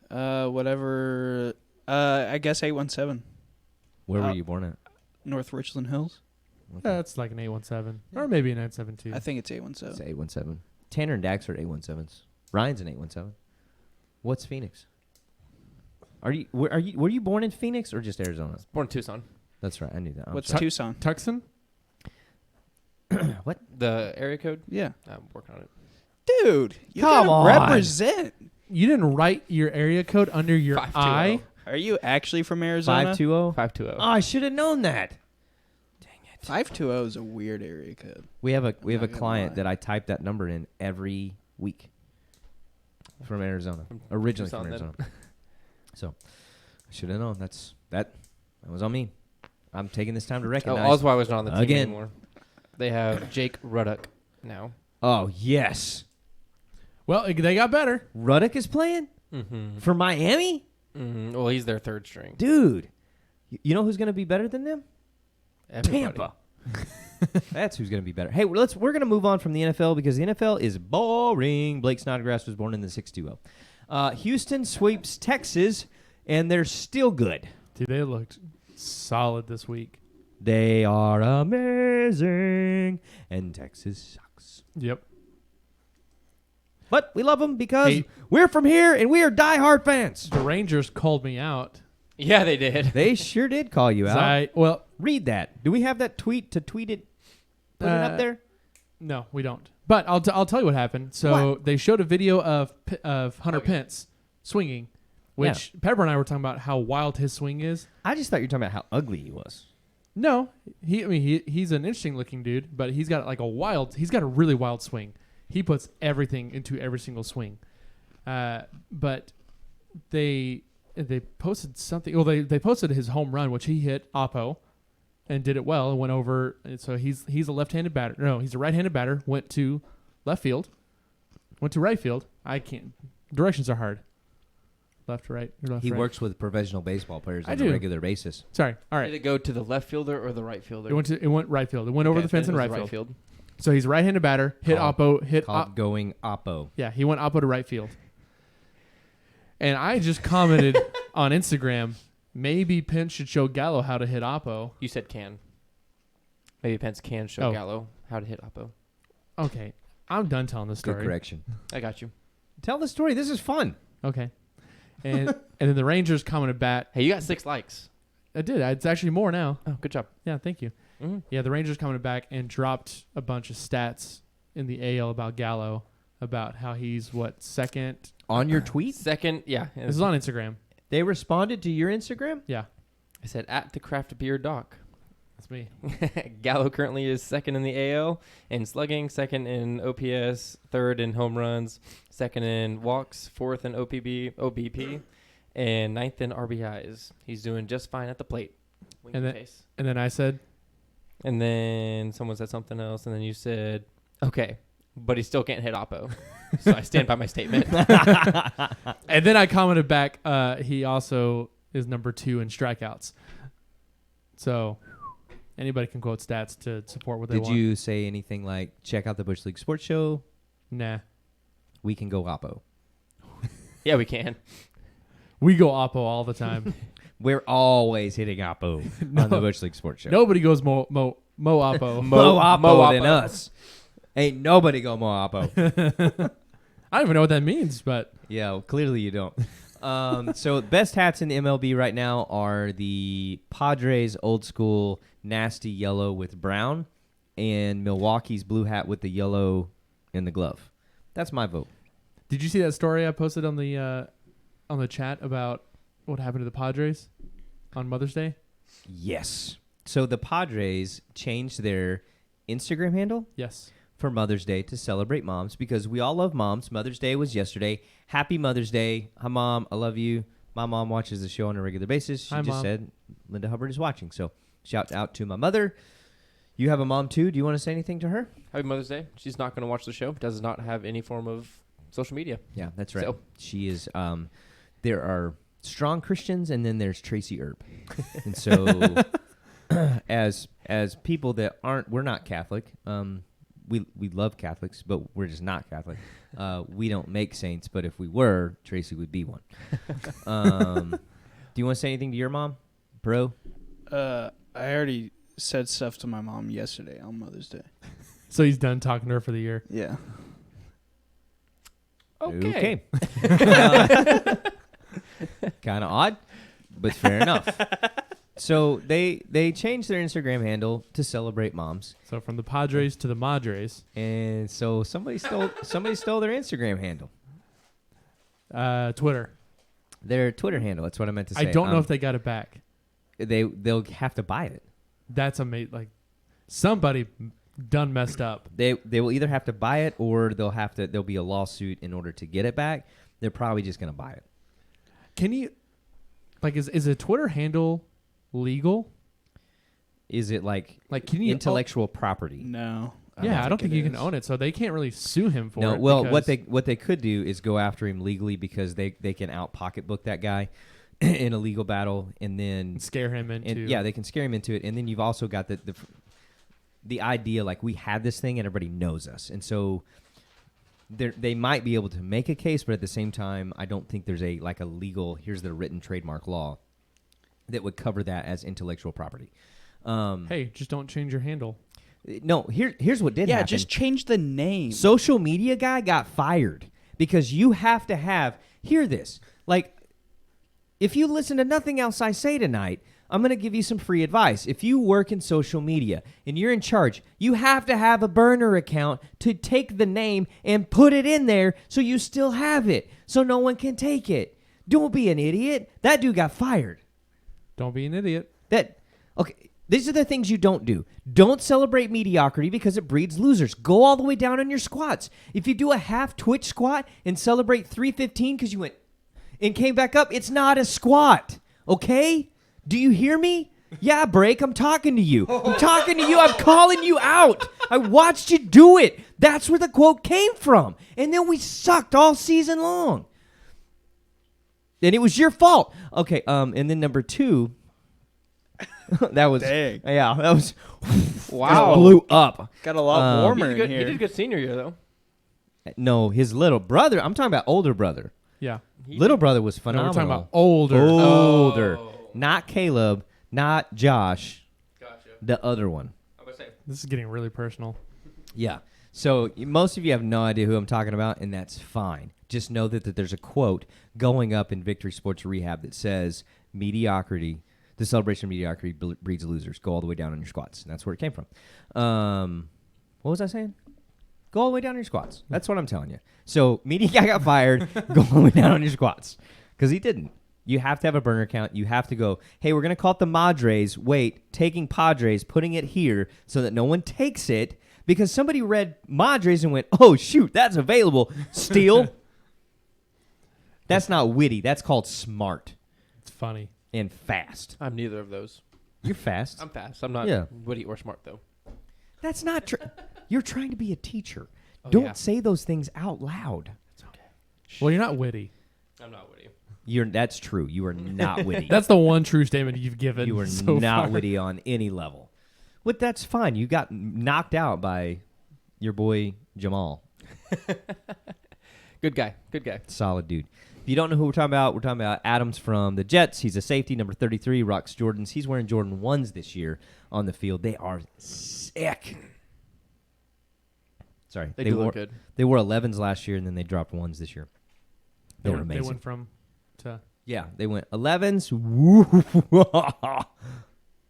Whatever. I guess 817.
Where were
Uh,
you born at?
North Richland Hills.
Okay.
That's like an 817. Or maybe a 972.
I think it's
It's
817.
817. Tanner and Dax are 817s. Ryan's an 817. What's Phoenix? Were you born in Phoenix or just Arizona?
Born in Tucson.
That's right. I knew that. I'm
What's
sorry.
Tucson?
Tucson?
What?
The area code?
Yeah.
I'm working on it.
Dude, you
Come
gotta
on.
represent.
You didn't write your area code under your
520.
eye?
Are you actually from Arizona?
520?
520.
Oh, I should have known that.
520 is a weird area code.
We have a
not gonna
client
lie.
that I type that number in every week from Arizona. Originally
Tucson,
from
then.
Arizona. So I should have known. That was on me. I'm taking this time to
Oh,
recognize.
Osweiler's not on the team
Again.
anymore. They have Jake Ruddock now.
Oh, yes.
Well, they got better.
Ruddock is playing
Mm-hmm.
for Miami?
Well, he's their third string.
Dude. You know who's going to be better than them?
Everybody.
Tampa. That's who's going to be better. Hey, we're going to move on from the NFL because the NFL is boring. Blake Snodgrass was born in the 620. Houston sweeps Texas, and they're still good.
Dude, they looked solid this week.
They are amazing, and Texas sucks.
Yep.
But we love them because
Hey.
we're from here, and we are diehard fans.
The Rangers called me out.
Yeah, they did.
They sure did call you
'Cause
out. Read that. Do we have that tweet to tweet it? Put it up there?
No, we don't. But I'll tell you what happened. So they showed a video of Hunter Pence swinging, which Pepper and I were talking about how wild his swing is.
I just thought you were talking about how ugly he was.
No, he's an interesting looking dude, but he's got he's got a really wild swing. He puts everything into every single swing. But they posted something. Well, they posted his home run, which he hit Oppo, and did it well and went over. And so he's a left-handed batter. No, he's a right-handed batter. Went to left field. Went to right field. I can't. Directions are hard. Left to right. Or left
He
to right.
works with professional baseball players
I
on
do.
a regular basis.
Sorry. All
Did
right.
it go to the left fielder or the right fielder?
It went right field. It went over
Okay,
the fence
then
in
it was
right
the
field. So he's a right-handed batter. Hit
Called-
Oppo. Hit
Called going Oppo.
Yeah, he went Oppo to right field. And I just commented on Instagram, maybe Pence should show Gallo how to hit Oppo.
You said can. Maybe Pence can show
Oh.
Gallo how to hit Oppo.
Okay, I'm done telling the
Good
story.
correction.
I got you.
Tell the story. This is fun.
Okay. And then the Rangers commented back.
Hey, you got 6 likes.
I did. It's actually more now.
Oh, good job.
Yeah, thank you.
Mm-hmm.
Yeah, the Rangers commented back and dropped a bunch of stats in the AL about Gallo, about how he's, second?
On your tweet,
Second, yeah.
This is on Instagram.
they responded to your Instagram?
Yeah,
I said at the craft beer doc.
that's me.
Gallo currently is second in the AL in slugging, second in OPS, third in home runs, second in walks, fourth in OBP, and ninth in RBIs. He's doing just fine at the plate.
And
Winky
then-
face.
And then I said,
And then someone said something else, and then you said, okay, but he still can't hit Oppo. So I stand by my statement.
and then I commented back, he also is number 2 in strikeouts. So anybody can quote stats to support what they
Did
want.
you say anything like, check out the Bush League Sports Show?
Nah.
We can go Oppo.
Yeah, we can.
We go Oppo all the time.
We're always hitting Oppo on the Bush League Sports Show.
Nobody goes Mo Oppo.
Mo Oppo
Mo
than
Oppo.
us. Ain't nobody go Mo Oppo.
I don't even know what that means, but
Yeah, well, clearly you don't. So best hats in the MLB right now are the Padres old school nasty yellow with brown and Milwaukee's blue hat with the yellow in the glove. That's my vote.
did you see that story I posted on the chat about what happened to the Padres on Mother's Day?
Yes. So the Padres changed their Instagram handle
Yes.
for Mother's Day to celebrate moms because we all love moms. Mother's Day was yesterday. Happy Mother's Day. Hi, Mom. I love you. My mom watches the show on a regular basis. She
Hi,
just
Mom.
said Linda Hubbard is watching. So shout out to my mother. You have a mom, too. Do you want to say anything to her?
Happy Mother's Day. She's not going to watch the show. Does not have any form of social media.
Yeah, that's right.
So-
She is. There are strong Christians, and then there's Tracy Earp. And so as people that we're not Catholic. We love Catholics, but we're just not Catholic. We don't make saints, but if we were, Tracy would be one. Do you want to say anything to your mom, bro?
I already said stuff to my mom yesterday on Mother's Day.
So he's done talking to her for the year.
Yeah.
Okay.
Kind of odd, but fair enough. So they changed their Instagram handle to celebrate moms,
So from the Padres to the Madres,
and so somebody stole their Instagram handle,
Twitter.
their Twitter handle. That's what I meant to say.
I don't know if they got it back.
they'll have to buy it.
That's amazing. Like somebody done messed up.
They will either have to buy it or there'll be a lawsuit in order to get it back. They're probably just gonna buy it.
Can you, is a Twitter handle legal?
Is it like
Can you
intellectual property?
No.
Yeah, I don't think you can own it, so they can't really sue him for
No.
it.
Well,
because-
what they could do is go after him legally because they can out pocketbook that guy in a legal battle, and then
scare him into.
and yeah, they can scare him into it, and then you've also got the idea like we had this thing and everybody knows us, and so they might be able to make a case, but at the same time, I don't think there's a legal, here's the written trademark law that would cover that as intellectual property.
Hey, just don't change your handle.
No, here's what did happen.
Yeah, just change the name.
Social media guy got fired because you have to have, hear this, like, if you listen to nothing else I say tonight, I'm going to give you some free advice. If you work in social media and you're in charge, you have to have a burner account to take the name and put it in there so you still have it, so no one can take it. Don't be an idiot. That dude got fired.
Don't be an idiot.
Okay, these are the things you don't do. Don't celebrate mediocrity because it breeds losers. Go all the way down on your squats. If you do a half twitch squat and celebrate 315 because you went and came back up, it's not a squat, okay? Do you hear me? Yeah, Break, I'm talking to you. I'm talking to you. I'm calling you out. I watched you do it. That's where the quote came from. And then we sucked all season long. And it was your fault. Okay, and then number 2, that was,
Dang.
yeah, that was,
Wow.
blew up.
Got a lot warmer
He
in
did a
here.
good senior year, though.
No, his little brother, I'm talking about older brother.
Yeah.
Little brother was
No,
phenomenal.
we're talking about older.
Older.
Oh.
Not Caleb, not Josh,
Gotcha.
the other one.
I was saying.
This is getting really personal.
Yeah. So most of you have no idea who I'm talking about, and that's fine. Just know that there's a quote going up in Victory Sports Rehab that says, mediocrity, the celebration of mediocrity breeds losers. Go all the way down on your squats. And that's where it came from. What was I saying? Go all the way down on your squats. That's what I'm telling you. So media guy got fired. Go all the way down on your squats. Because he didn't. You have to have a burner account. You have to go, hey, we're going to call it the Madres. Wait, taking Padres, putting it here so that no one takes it. Because somebody read Madres and went, oh, shoot, that's available. Steal. That's not witty. That's called smart
It's funny.
and fast.
I'm neither of those.
You're fast.
I'm fast. I'm not
Yeah.
witty or smart, though.
That's not true. You're trying to be a teacher.
Oh,
Don't
yeah.
say those things out loud.
It's okay.
Well, you're not witty.
I'm not witty.
That's true. You are not witty.
That's the one true statement you've given.
You are
so
not
far.
witty on any level. But that's fine. You got knocked out by your boy Jamal.
Good guy. Good guy.
Solid dude. If you don't know who we're talking about Adams from the Jets. He's a safety, number 33, rocks Jordans. He's wearing Jordan 1s this year on the field. They are sick. Sorry.
They do look good.
They wore 11s last year, and then they dropped 1s this year. They were
They
amazing.
went from to.
Yeah, they went 11s. Woo.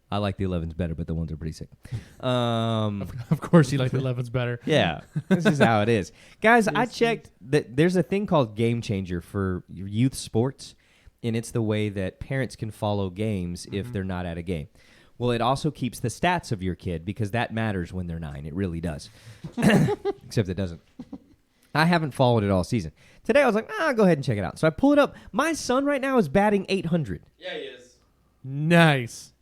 I like the 11s better, but the 1s are pretty sick.
Of course, you like the 11s better.
Yeah, this is how it is. Guys, I checked that there's a thing called Game Changer for youth sports, and it's the way that parents can follow games if they're not at a game. Well, it also keeps the stats of your kid because that matters when they're 9. It really does. Except it doesn't. I haven't followed it all season. Today I was like, go ahead and check it out. So I pull it up. My son right now is batting 800.
Yeah, he is.
Nice.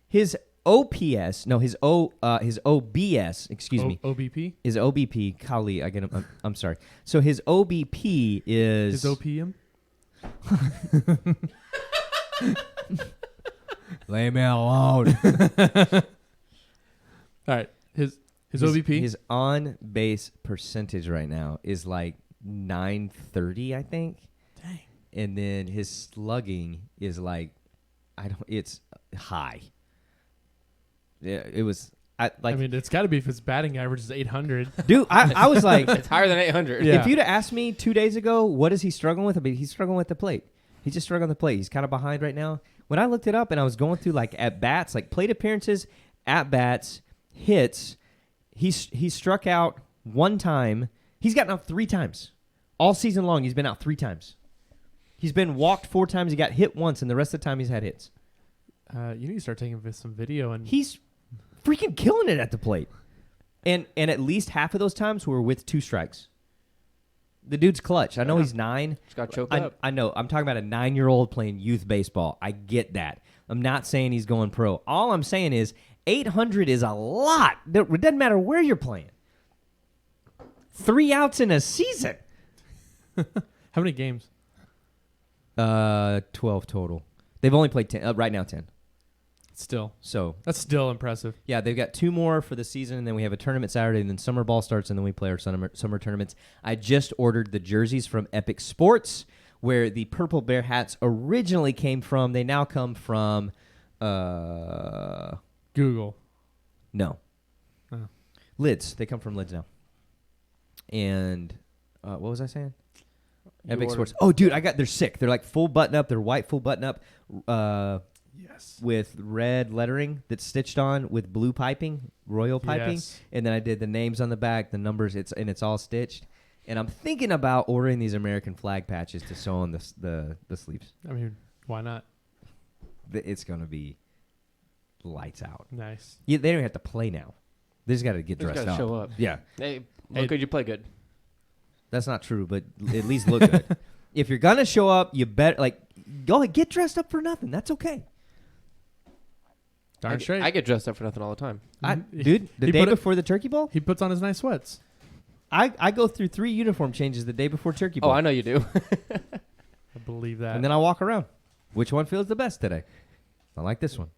His OPS, no, his OBS, excuse me,
OBP?
his OBP, golly, I get him. I'm sorry. So his OBP is
Is OPM?
Leave me alone.
All right. His OBP?
His on base percentage right now is like 930, I think.
Dang.
And then his slugging is like, it's high. Yeah, it was. I
mean, it's got to be if his batting average is 800.
dude, I was like,
It's higher than 800.
Yeah.
if you'd have asked me 2 days ago, what is he struggling with? I mean, he's struggling with the plate. He's just struggling with the plate. He's kind of behind right now. When I looked it up and I was going through like at bats, like plate appearances, at bats, hits, he struck out 1 time. He's gotten out 3 times. All season long, he's been out 3 times. He's been walked 4 times. He got hit once, and the rest of the time he's had hits.
You need to start taking some video and
He's freaking killing it at the plate. And at least half of those times were with 2 strikes. The dude's clutch. I know he's 9.
Just got choked
I,
up.
I know. I'm talking about a 9-year-old playing youth baseball. I get that. I'm not saying he's going pro. All I'm saying is 800 is a lot. It doesn't matter where you're playing. 3 outs in a season.
how many games?
12 total. They've only played 10. Right now, 10.
Still,
So
that's still impressive.
yeah, they've got 2 more for the season, and then we have a tournament Saturday, and then summer ball starts, and then we play our summer tournaments. I just ordered the jerseys from Epic Sports, where the Purple Bear hats originally came from. They now come from,
Google.
no.
Oh.
Lids. They come from Lids now. And what was I saying? Epic
ordered-
Sports. Oh, dude, they're sick. They're like full button up. They're white full button up.
Yes.
With red lettering that's stitched on with blue piping, royal piping,
Yes.
and then I did the names on the back, the numbers, it's all stitched. And I'm thinking about ordering these American flag patches to sew on the sleeves.
I mean, why not?
It's gonna be lights out.
Nice.
Yeah, they don't even have to play now. They just got to get
Just
dressed
gotta
up.
show up.
Yeah,
Hey,
Hey.
look good. You play good.
that's not true, but at least look good. If you're gonna show up, you better go get dressed up for nothing. That's okay.
Darn straight.
I get dressed up for nothing all the time.
Dude, the
He
day
put it-
before the turkey bowl,
He puts on his nice sweats.
I go through 3 uniform changes the day before turkey bowl.
Oh, I know you do.
I believe that.
And then I walk around. Which one feels the best today? I like this one.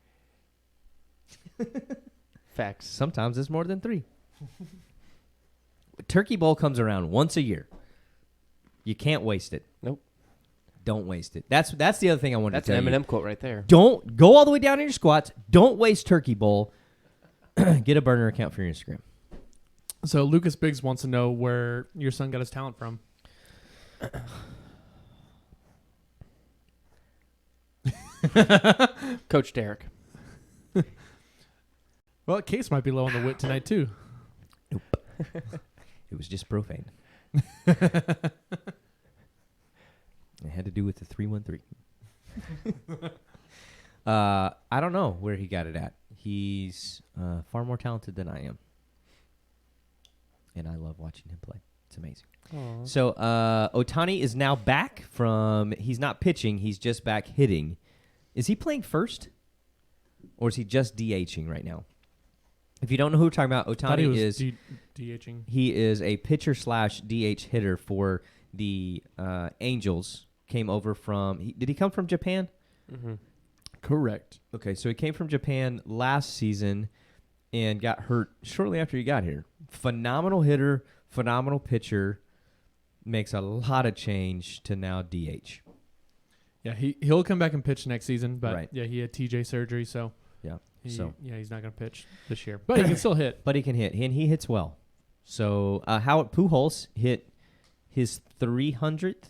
Facts.
Sometimes it's more than 3. Turkey bowl comes around once a year. You can't waste it.
Nope.
Don't waste it. That's the other thing I wanted
That's
to tell
an
you.
Eminem quote right there.
Don't go all the way down in your squats. Don't waste turkey bowl. Get a burner account for your Instagram.
So Lucas Biggs wants to know where your son got his talent from.
Coach Derek.
Well, Case might be low on the wit tonight too.
It was just profane. It had to do with the 313. I don't know where he got it at. He's far more talented than I am. And I love watching him play. It's amazing.
Aww.
So Ohtani is now back from, he's not pitching, he's just back hitting. Is he playing first? Or is he just DHing right now? If you don't know who we're talking about,
Thought he
Ohtani
was
is
DHing.
he is a pitcher / DH hitter for the Angels. Came over from, did he come from Japan?
Mm-hmm.
Correct.
Okay, so he came from Japan last season and got hurt shortly after he got here. Phenomenal hitter, phenomenal pitcher, makes a lot of change to now DH.
Yeah, he'll come back and pitch next season, but
Right.
yeah, he had TJ surgery, so
Yeah,
he's
so
not going to pitch this year, but he can still hit.
but he can hit, and he hits well. So Howard Pujols hit his 300th.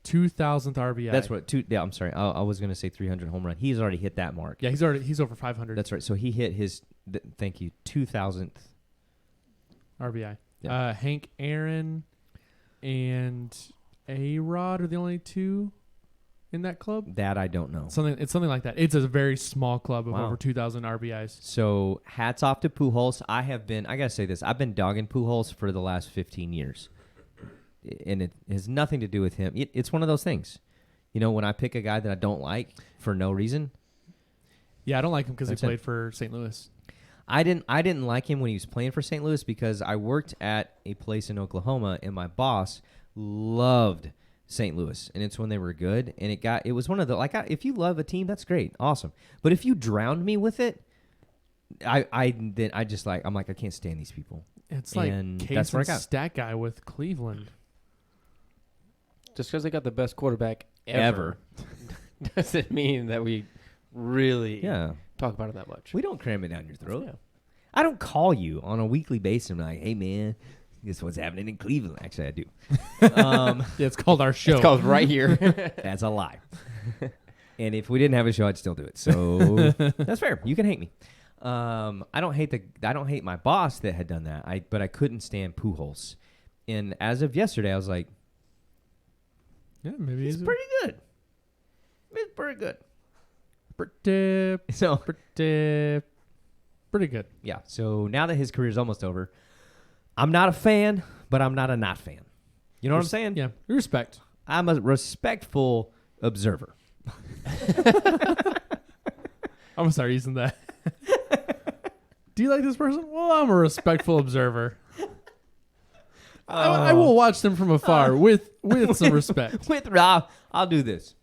2,000th RBI.
That's what. Yeah, I'm sorry. I was going to say 300 home run. He's already hit that mark.
Yeah, he's over 500.
That's right. So he hit his. Thank you. 2,000th.
RBI.
Yeah.
Hank Aaron and A-Rod are the only 2 in that club.
That I don't know.
It's something like that. It's a very small club of
Wow.
over 2,000 RBIs.
So hats off to Pujols. I gotta say this. I've been dogging Pujols for the last 15 years, and it has nothing to do with him. It's one of those things. You know, when I pick a guy that I don't like for no reason,
Yeah, I don't like him because he
That's it.
played for St. Louis.
I didn't like him when he was playing for St. Louis because I worked at a place in Oklahoma and my boss loved St. Louis, and it's when they were good, and it was one of the if you love a team, that's great, awesome. But if you drowned me with it, I'm like I can't stand these people.
It's like
And
Case
that's where I
and
got.
stat guy with Cleveland.
Just because they got the best quarterback ever doesn't mean that we really
Yeah,
talk about it that much.
we don't cram it down your throat.
Yeah.
I don't call you on a weekly basis and like, hey man, guess what's happening in Cleveland? Actually, I do.
Yeah, it's called our show.
It's called right here.
That's a lie. And if we didn't have a show, I'd still do it. So that's fair. You can hate me. I don't hate my boss that had done that. But I couldn't stand Pujols. And as of yesterday, I was like,
Yeah, maybe
he's pretty good. He's pretty good.
pretty,
So
pretty good.
yeah. So now that his career is almost over, I'm not a fan, but I'm not a not fan. You know what I'm saying?
Yeah, respect.
I'm a respectful observer.
I'm gonna start using that. Do you like this person? Well, I'm a respectful observer. I will watch them from afar with some respect.
With Rob, I'll do this.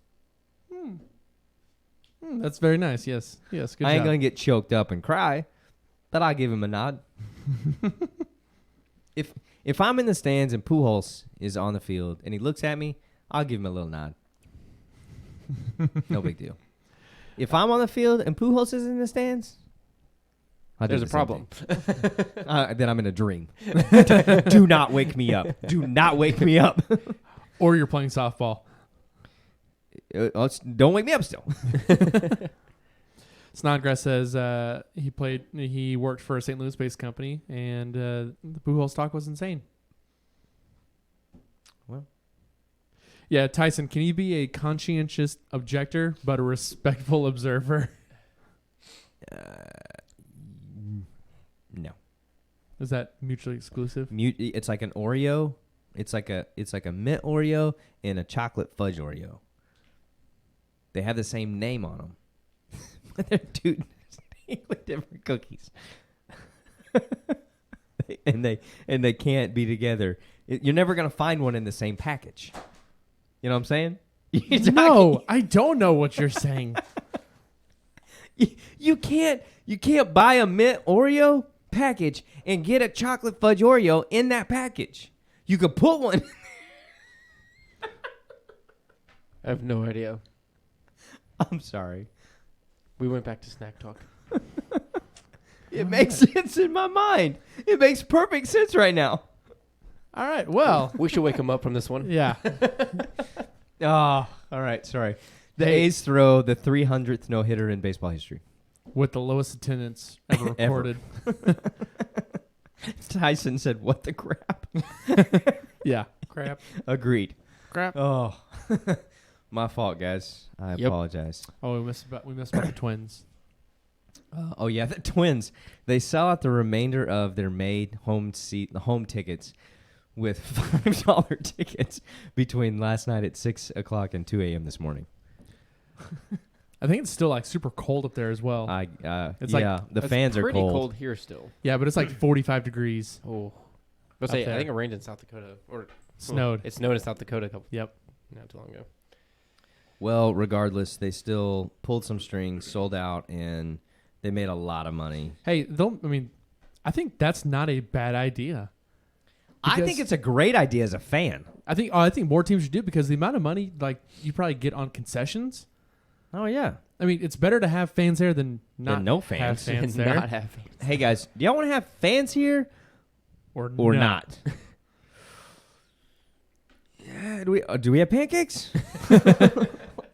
That's very nice. Yes. Yes. Good
I ain't
job.
gonna get choked up and cry, but I'll give him a nod. If I'm in the stands and Pujols is on the field and he looks at me, I'll give him a little nod. No big deal. If I'm on the field and Pujols is in the stands, I'll do
There's
the
a
same
problem.
thing. Then I'm in a dream. Do not wake me up. Do not wake me up.
Or you're playing softball.
Don't wake me up still.
Snodgrass says he worked for a St. Louis-based company, and the Pujols talk was insane.
Well.
Yeah, Tyson, can you be a conscientious objector but a respectful observer?
No.
Is that mutually exclusive?
It's like an Oreo. It's like a mint Oreo and a chocolate fudge Oreo. They have the same name on them, but they're two distinctly different cookies, and they can't be together. You're never gonna find one in the same package. You know what I'm saying?
No, I don't know what you're saying.
You can't buy a mint Oreo package and get a chocolate fudge Oreo in that package. You could put one.
I have no idea.
I'm sorry.
We went back to snack talk.
It makes sense in my mind. It makes perfect sense right now.
All right, well,
We should wake him up from this one.
yeah.
Oh, all right. Sorry. The
Hey.
A's throw the 300th no-hitter in baseball history.
With the lowest attendance ever
Ever.
recorded.
Tyson said, "What the crap?"
Yeah. Crap.
Agreed.
Crap.
Oh, my fault, guys. I
Yep.
apologize.
Oh, we missed about the Twins.
Oh yeah, the Twins. They sell out the remainder of their May home tickets with $5 tickets between last night at 6 o'clock and 2 a.m. this morning.
I think it's still like super cold up there as well.
It's
like-
the
It's
fans are
pretty
cold.
here still.
Yeah, but it's like 45 degrees.
Oh.
Up
I
there.
think it rained in South Dakota. Or
Snowed.
It snowed in South Dakota
Yep.
not too long ago.
Well, regardless, they still pulled some strings, sold out, and they made a lot of money.
Hey, I think that's not a bad idea.
I think it's a great idea as a fan.
I think more teams should do it because the amount of money like you probably get on concessions.
Oh yeah.
I mean, it's better to have fans there than not
no
have
fans.
fans
And
there
not have fans.
Hey guys, do y'all want to have fans here
or
not? Yeah. Do we have pancakes?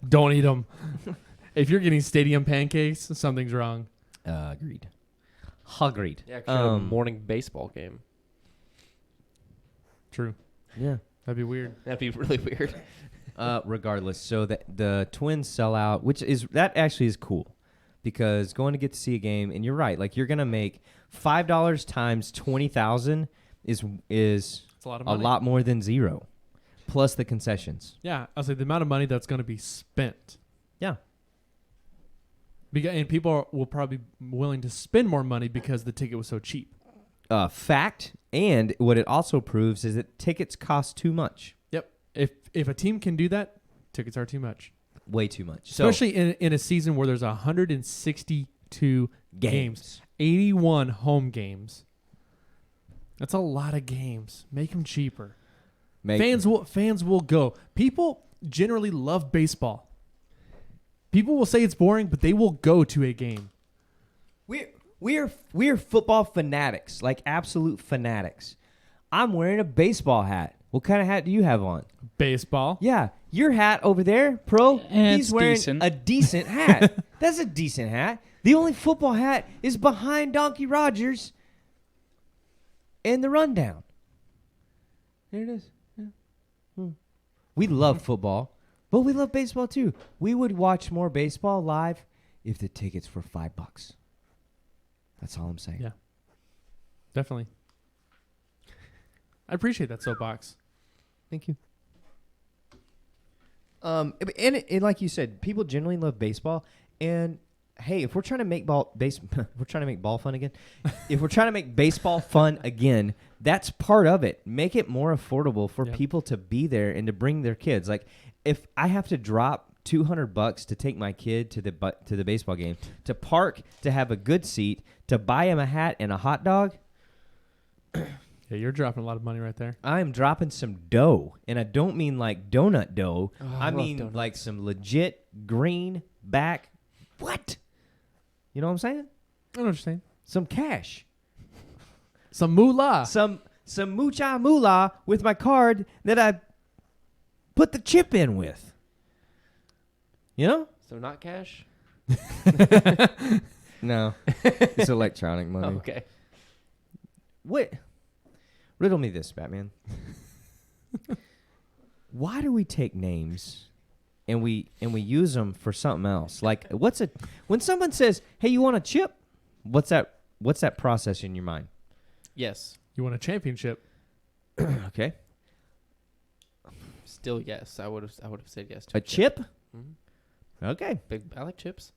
Don't eat them. If you're getting stadium pancakes, something's wrong.
Agreed. Agreed.
Yeah, a morning baseball game.
True.
Yeah.
That'd be weird.
That'd be really weird.
Regardless, so the Twins sell out, that actually is cool, because going to get to see a game, and you're right, like you're gonna make $5 times 20,000 is
It's a lot of
a
money.
lot more than zero, plus the concessions.
Yeah, I'll say the amount of money that's going to be spent.
Yeah.
And people will probably be willing to spend more money because the ticket was so cheap.
Fact, and what it also proves is that tickets cost too much,
Yep. If a team can do that, tickets are too much.
way too much. So,
Especially in a season where there's 162 games, 81 home games. That's a lot of games. Make them cheaper. Fans will go. People generally love baseball. People will say it's boring, but they will go to a game.
We're football fanatics, like absolute fanatics. I'm wearing a baseball hat. What kind of hat do you have on?
Baseball.
Yeah, your hat over there, pro. He's
It's
wearing
decent.
a decent hat. That's a decent hat. The only football hat is behind Donkey Rogers and the rundown. There it is. Yeah. We love football, but we love baseball too. We would watch more baseball live if the tickets were $5. That's all I'm saying.
Yeah. Definitely. I appreciate that soapbox.
Thank you. And like you said, people generally love baseball. And hey, if we're trying to make ball fun again, if we're trying to make baseball fun again, that's part of it. Make it more affordable for
Yep.
people to be there and to bring their kids. Like, if I have to drop $200 to take my kid to the baseball game, to park, to have a good seat, to buy him a hat and a hot dog,
Yeah, you're dropping a lot of money right there.
I am dropping some dough. And I don't mean like donut dough. I
love
mean
donuts.
like some legit greenback. What? You know what I'm saying?
I don't understand.
Some cash.
Some moolah.
Some mucha moolah with my card that I put the chip in with. You know?
So not cash?
No. It's electronic money.
Okay.
What? Riddle me this, Batman. Why do we take names and we use them for something else? Like when someone says, "Hey, you want a chip?" What's that process in your mind?
Yes.
You want a championship?
Okay.
Still yes. I would have said yes to
A chip?
Mhm.
Okay.
I like chips.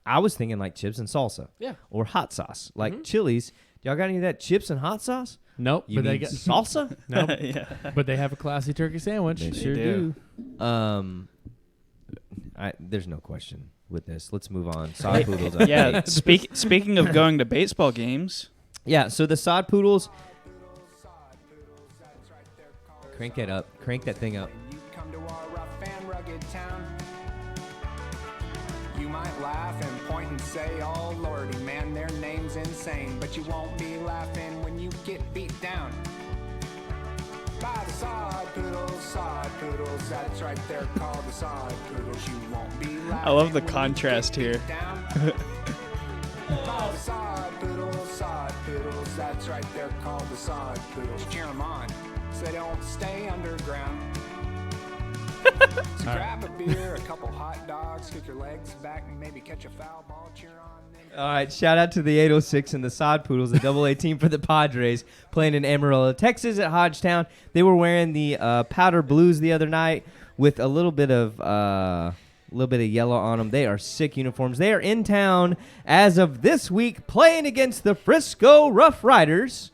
I was thinking like chips and salsa.
Yeah.
Or hot sauce. Like
Mhm.
Chili's. Y'all got any of that chips and hot sauce?
Nope.
You
but they
mean
got
salsa?
nope.
Yeah.
But they have a classy turkey sandwich.
They
They
sure
do.
do. There's no question with this. Let's move on. Sod Poodles. update.
Yeah. Speaking of going to baseball games,
Yeah, so the Sod Poodles. Crank it up. Crank that thing up.
You come to our rough and rugged town. You might laugh and point and say, "Oh lordy, man, their name's insane." But you won't be laughing when you get beat down by the sod poodles. That's right, they're called the sod poodles. You won't be laughing.
I love the
when you
contrast
get
here.
beat down by the sod poodles. That's right, they're called the sod poodles. Cheer 'em on, so they don't stay underground. So grab a beer, a couple hot dogs, kick your legs back, and maybe catch a foul ball. Cheer on them.
All right, shout out to the 806 and the Sod Poodles, the AA team for the Padres, playing in Amarillo, Texas at Hodgetown. They were wearing the powder blues the other night with a little bit of yellow on them. They are sick uniforms. They are in town as of this week playing against the Frisco Rough Riders,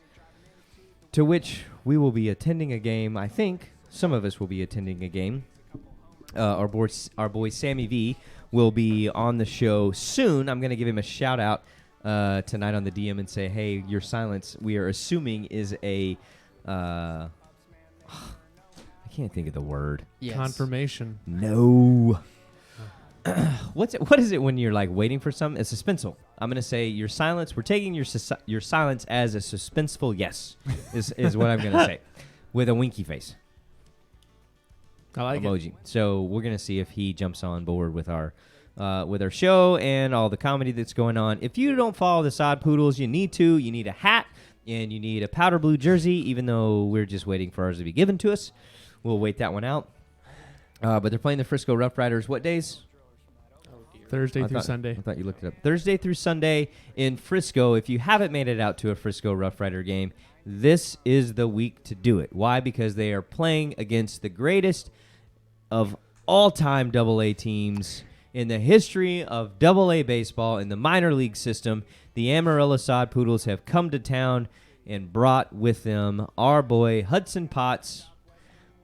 to which we will be attending a game. I think some of us will be attending a game. Our boy Sammy V will be on the show soon. I'm going to give him a shout out tonight on the DM and say, hey, your silence, we are assuming, is a I can't think of the word.
Yes.
Confirmation.
No. What is it when you're like waiting for something? A suspenseful. I'm gonna say your silence. We're taking your silence as a suspenseful yes. is what I'm gonna say, with a winky face
I like it.
emoji. So we're gonna see if he jumps on board with our show and all the comedy that's going on. If you don't follow the Sod Poodles, you need to. You need a hat and you need a powder blue jersey. Even though we're just waiting for ours to be given to us, we'll wait that one out. But they're playing the Frisco Rough Riders. What days?
Thursday
I
through
thought-
Sunday.
I thought you looked it up. Thursday through Sunday in Frisco. If you haven't made it out to a Frisco Rough Rider game, this is the week to do it. Why? Because they are playing against the greatest of all-time AA teams in the history of AA baseball in the minor league system. The Amarillo Sod Poodles have come to town and brought with them our boy Hudson Potts,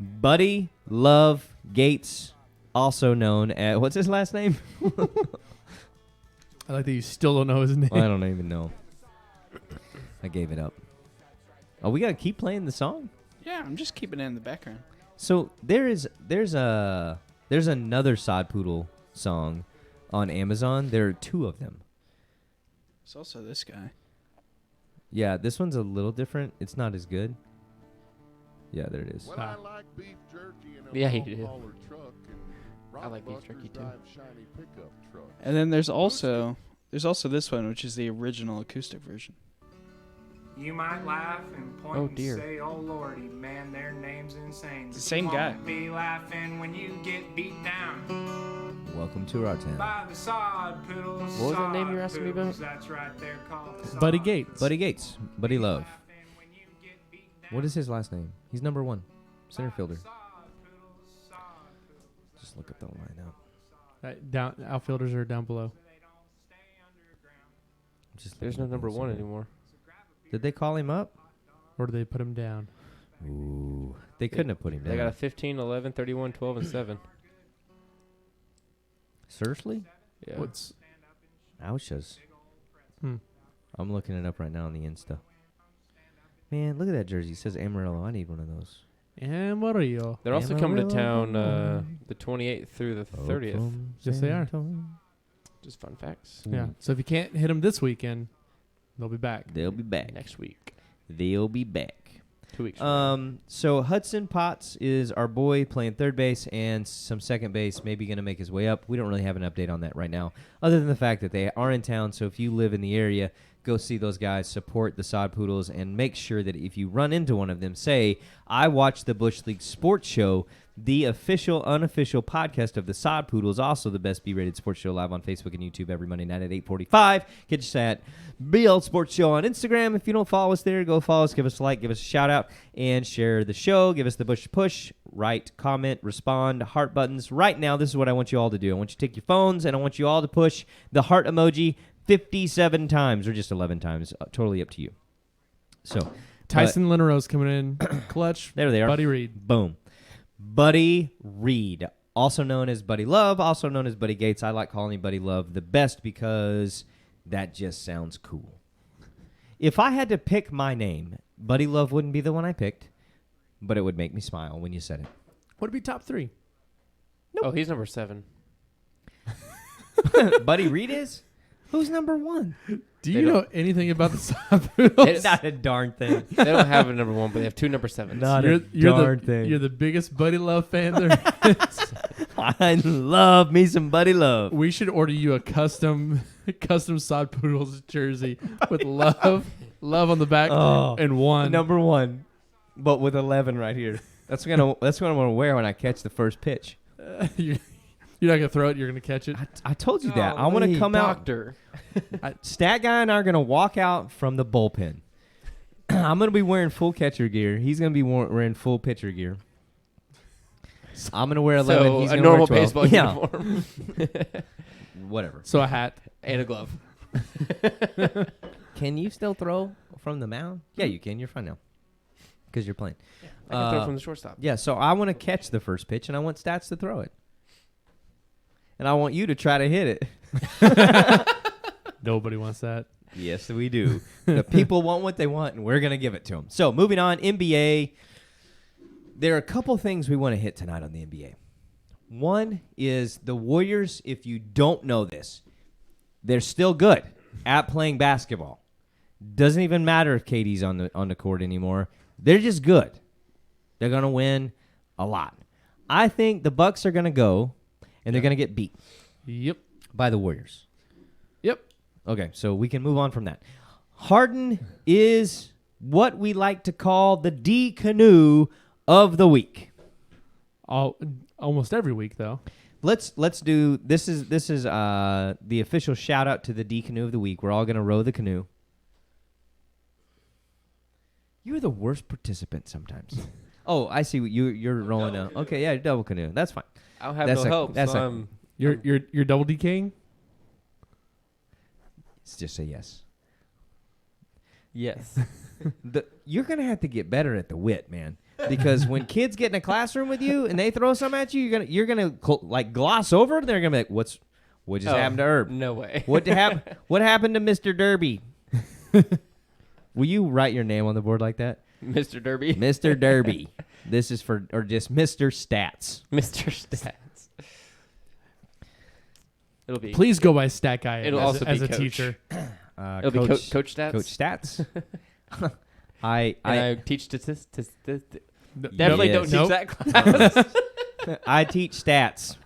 Buddy Love Gates, also known as, what's his last name?
I like that you still don't know his name.
I don't even know. I gave it up. Oh, we gotta keep playing the song.
Yeah, I'm just keeping it in the background.
So there's another Sod Poodle song on Amazon. There are two of them.
It's also this guy.
Yeah, this one's a little different. It's not as good. Yeah, there it is.
Well, I like beef jerky and a
Yeah, you
long
do.
hauler truck, and
I like beef
Rockbusters
jerky, too.
drive shiny pickup trucks.
And then there's also this one, which is the original acoustic version.
You might laugh and point
Oh,
and
dear.
say, "Oh lordy, man, their name's insane."
It's the
But
same
you
guy.
won't be laughing when you get beat down
Welcome to our town.
by the sod poodles.
What was that name
sod
you were asking me
poodles.
about?
That's right, they're called the
Buddy
sod
Gates.
Buddy Gates. Buddy Love.
laughing when you get beat down
What is his last name? He's number one. Center fielder.
sod poodles, sod poodles.
Just look up the lineup.
Down outfielders are down below.
They don't stay underground.
Just
There's
looking
no
up
number
this
one
one.
anymore.
Did they call him up?
Or do they put him down?
Ooh. They couldn't have put him down.
They got a 15, 11, 31, 12, and 7.
Seriously?
Yeah.
What's
Ouches.
Hmm.
I'm looking it up right now on the Insta. Man, look at that jersey. It says Amarillo. I need one of those.
Amarillo?
They're also coming to
Amarillo.
town the 28th through the 30th.
From
Yes, they
San
are.
Antonio.
Just fun facts.
Yeah. So if you can't hit them this weekend, they'll be back.
They'll be back.
Next week.
They'll be back.
2 weeks from now.
So Hudson Potts is our boy playing third base and some second base, maybe going to make his way up. We don't really have an update on that right now, other than the fact that they are in town. So if you live in the area, go see those guys, support the Sod Poodles, and make sure that if you run into one of them, say, I watched the Bush League Sports Show, the official, unofficial podcast of the Sod Poodles, also the best B-rated sports show live on Facebook and YouTube every Monday night at 8:45. Catch us at BL Sports Show on Instagram. If you don't follow us there, go follow us, give us a like, give us a shout-out, and share the show. Give us the Bush push, write, comment, respond, heart buttons. Right now, this is what I want you all to do. I want you to take your phones, and I want you all to push the heart emoji 57 times or just 11 times. Totally up to you. So,
Tyson Linnero's coming in clutch.
there they are.
Buddy Reed.
Boom. Buddy Reed, also known as Buddy Love, also known as Buddy Gates. I like calling him Buddy Love the best because that just sounds cool. If I had to pick my name, Buddy Love wouldn't be the one I picked, but it would make me smile when you said it.
Would it be top 3?
Oh, he's number 7.
Buddy Reed is? Who's number 1?
Do
They
you
don't-
know anything about the Sod Poodles?
It's not a darn thing.
They don't have a number 1, but they have 2 number 7s.
Not
You're,
a
you're
darn
the,
thing.
You're the biggest Buddy Love fan there is.
I love me some Buddy Love.
We should order you a custom Sod Poodles jersey with love on the back
Oh,
and 1.
Number 1, but with 11 right here. That's what I'm going to wear when I catch the first pitch.
You're not gonna throw it. You're gonna catch it.
I told you that. I want to come
doctor.
out. Stat guy and I are going to walk out from the bullpen. I'm going to be wearing full catcher gear. He's going to be wearing full pitcher gear. I'm going to wear 11.
So
He's
a
gonna
normal
wear 12.
baseball
Yeah,
uniform
whatever.
So a hat.
and a glove.
Can you still throw from the mound? Yeah, you can. You're fine now because you're playing.
I can throw from the shortstop.
Yeah, so I want to catch the first pitch, and I want Stats to throw it. And I want you to try to hit it.
Nobody wants that.
Yes, we do. The people want what they want, and we're going to give it to them. So, moving on, NBA. There are a couple things we want to hit tonight on the NBA. One is the Warriors, if you don't know this, they're still good at playing basketball. Doesn't even matter if KD's on the court anymore. They're just good. They're going to win a lot. I think the Bucks are going to go, and they're going to get beat
Yep.
by the Warriors.
Yep.
Okay, so we can move on from that. Harden is what we like to call the D-canoe of the week.
Almost every week though.
Let's do this is the official shout out to the D-canoe of the week. We're all gonna row the canoe. You're the worst participant sometimes. Oh, I see what you're rowing now. Okay, yeah, double canoe. That's fine.
I'll have
That's
no
a-
help.
that's
so
a-
I'm
You're double DKing?
Let's just say yes.
yes.
You're gonna have to get better at the wit, man. Because when kids get in a classroom with you and they throw something at you, you're gonna like gloss over it. And they're gonna be like, what just happened to Herb?
No way.
What happened to Mr. Derby? Will you write your name on the board like that?
Mr. Derby.
Mr. Derby. This is for, or just Mr. Stats.
Mr. Stats. It'll be.
Please go by Stat Guy
It'll
as,
also
as
be
a
coach.
teacher.
It'll be Coach Stats.
Coach Stats. I
teach statistics.
No-
Definitely
Yes.
don't
Nope.
teach that class.
I teach stats.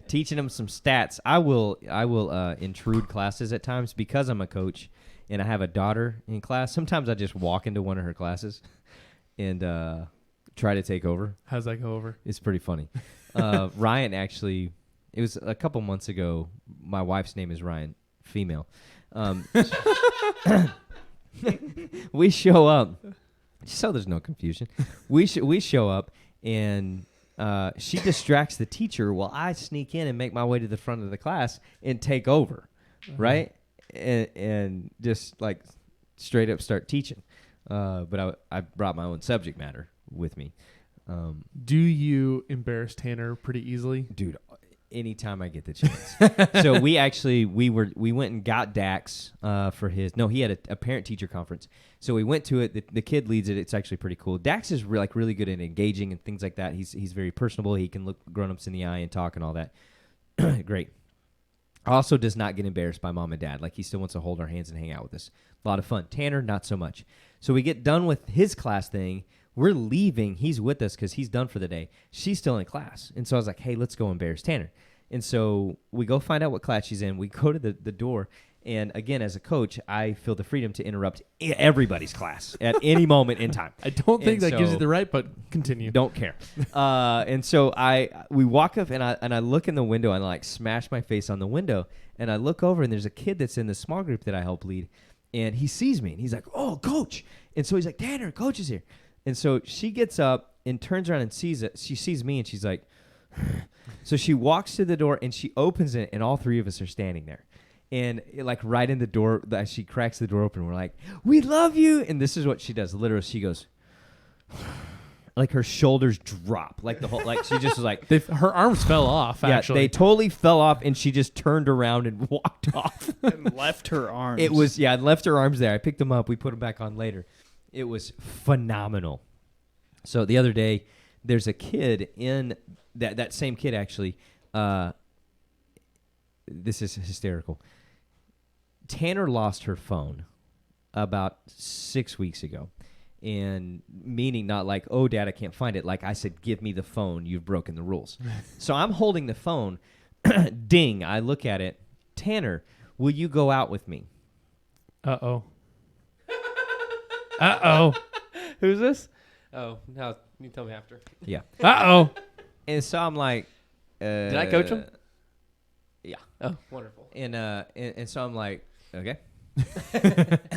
Teaching them some stats. I will intrude classes at times because I'm a coach and I have a daughter in class. Sometimes I just walk into one of her classes and try to take over.
How's that go over?
It's pretty funny. Ryan actually, it was a couple months ago. My wife's name is Ryan, female. We show up. So there's no confusion. We show up, and she distracts the teacher while I sneak in and make my way to the front of the class and take over, right? And just like straight up start teaching. But I brought my own subject matter with me.
Do you embarrass Tanner pretty easily?
Dude, anytime I get the chance. So we went and got Dax for his. No, he had a parent teacher conference. So we went to it. The kid leads it. It's actually pretty cool. Dax is really good at engaging and things like that. He's very personable. He can look grown-ups in the eye and talk and all that. Great. Also does not get embarrassed by mom and dad. Like, he still wants to hold our hands and hang out with us. A lot of fun. Tanner, not so much. So we get done with his class thing. We're leaving. He's with us because he's done for the day. She's still in class. And so I was like, hey, let's go embarrass Tanner. And so we go find out what class she's in. We go to the door. And again, as a coach, I feel the freedom to interrupt everybody's class at any moment in time.
I don't think
And
that gives
so-
you the right, but continue.
Don't care. And so we walk up and I look in the window and I like smash my face on the window. And I look over and there's a kid that's in the small group that I help lead. And he sees me and he's like, oh, coach. And so he's like, Tanner, coach is here. And so she gets up and turns around and sees it. She sees me and she's like, so she walks to the door and she opens it and all three of us are standing there. And like right in the door, she cracks the door open. We're like, we love you. And this is what she does. Literally, she goes, like her shoulders drop. Like the whole, like she just was like.
Her arms fell off,
Yeah,
actually.
they totally fell off and she just turned around and walked off.
And left her arms.
It was, I left her arms there. I picked them up. We put them back on later. It was phenomenal. So the other day, there's a kid in that same kid actually. This is hysterical. Tanner lost her phone about 6 weeks ago. And meaning not like, oh, Dad, I can't find it. Like I said, give me the phone. You've broken the rules. So I'm holding the phone. Ding. I look at it. Tanner, will you go out with me?
Uh-oh. Uh-oh.
Who's this? Oh, now you tell me after.
Yeah.
Uh-oh.
And so I'm like,
Did I coach him?
Yeah.
Oh, wonderful.
And so I'm like, okay.
Wait,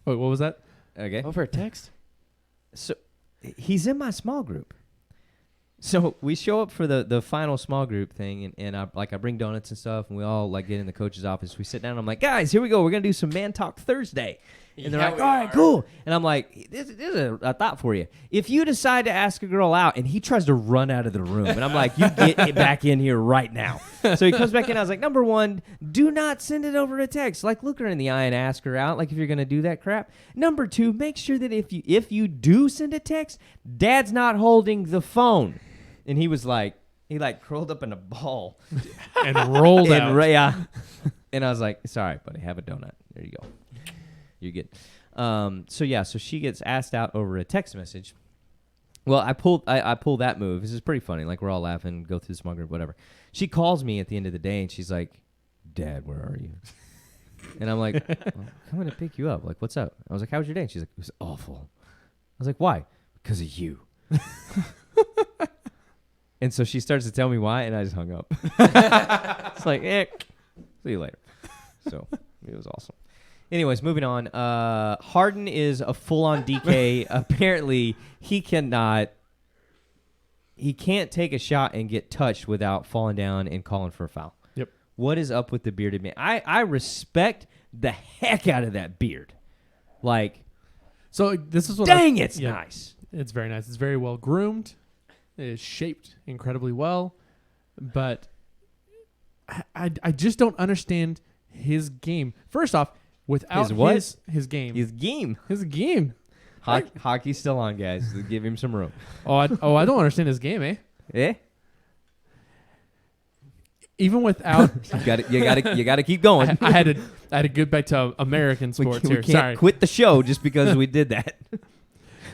what was that?
Okay.
Over a text?
So he's in my small group. So we show up for the final small group thing, and I bring donuts and stuff, and we all like get in the coach's office. We sit down. And I'm like, guys, here we go. We're gonna do some man talk Thursday. And they're
Yeah,
like,
we
all right,
are.
cool. And I'm like, this is a thought for you. If you decide to ask a girl out, and he tries to run out of the room, and I'm like, you get back in here right now. So he comes back in. I was like, number one, do not send it over a text. Like, look her in the eye and ask her out. Like, if you're gonna do that crap. Number two, make sure that if you do send a text, Dad's not holding the phone. And he was like, he curled up in a ball.
And rolled out.
Yeah. And I was like, it's all right, buddy. Have a donut. There you go. You're good. So she gets asked out over a text message. Well, I pulled that move. This is pretty funny. Like, we're all laughing, go through the small group, whatever. She calls me at the end of the day, and she's like, Dad, where are you? And I'm like, well, I'm coming to pick you up. Like, what's up? I was like, how was your day? And she's like, it was awful. I was like, why? Because of you. And so she starts to tell me why, and I just hung up. It's like, see you later. So it was awesome. Anyways, moving on. Harden is a full-on DK. Apparently, he can't take a shot and get touched without falling down and calling for a foul.
Yep.
What is up with the bearded man? I respect the heck out of that beard. Like,
So this is what
dang, it's
yeah.
nice.
It's very nice. It's very well groomed. It is shaped incredibly well. But I just don't understand his game. First off, without
His what?
his game.
His game.
His game.
Hockey's still on, guys. Give him some room.
I don't understand his game, eh?
Eh?
Even without
You got to keep going.
I had to get back to American sports
we
here.
can't
Sorry.
quit the show just because we did that.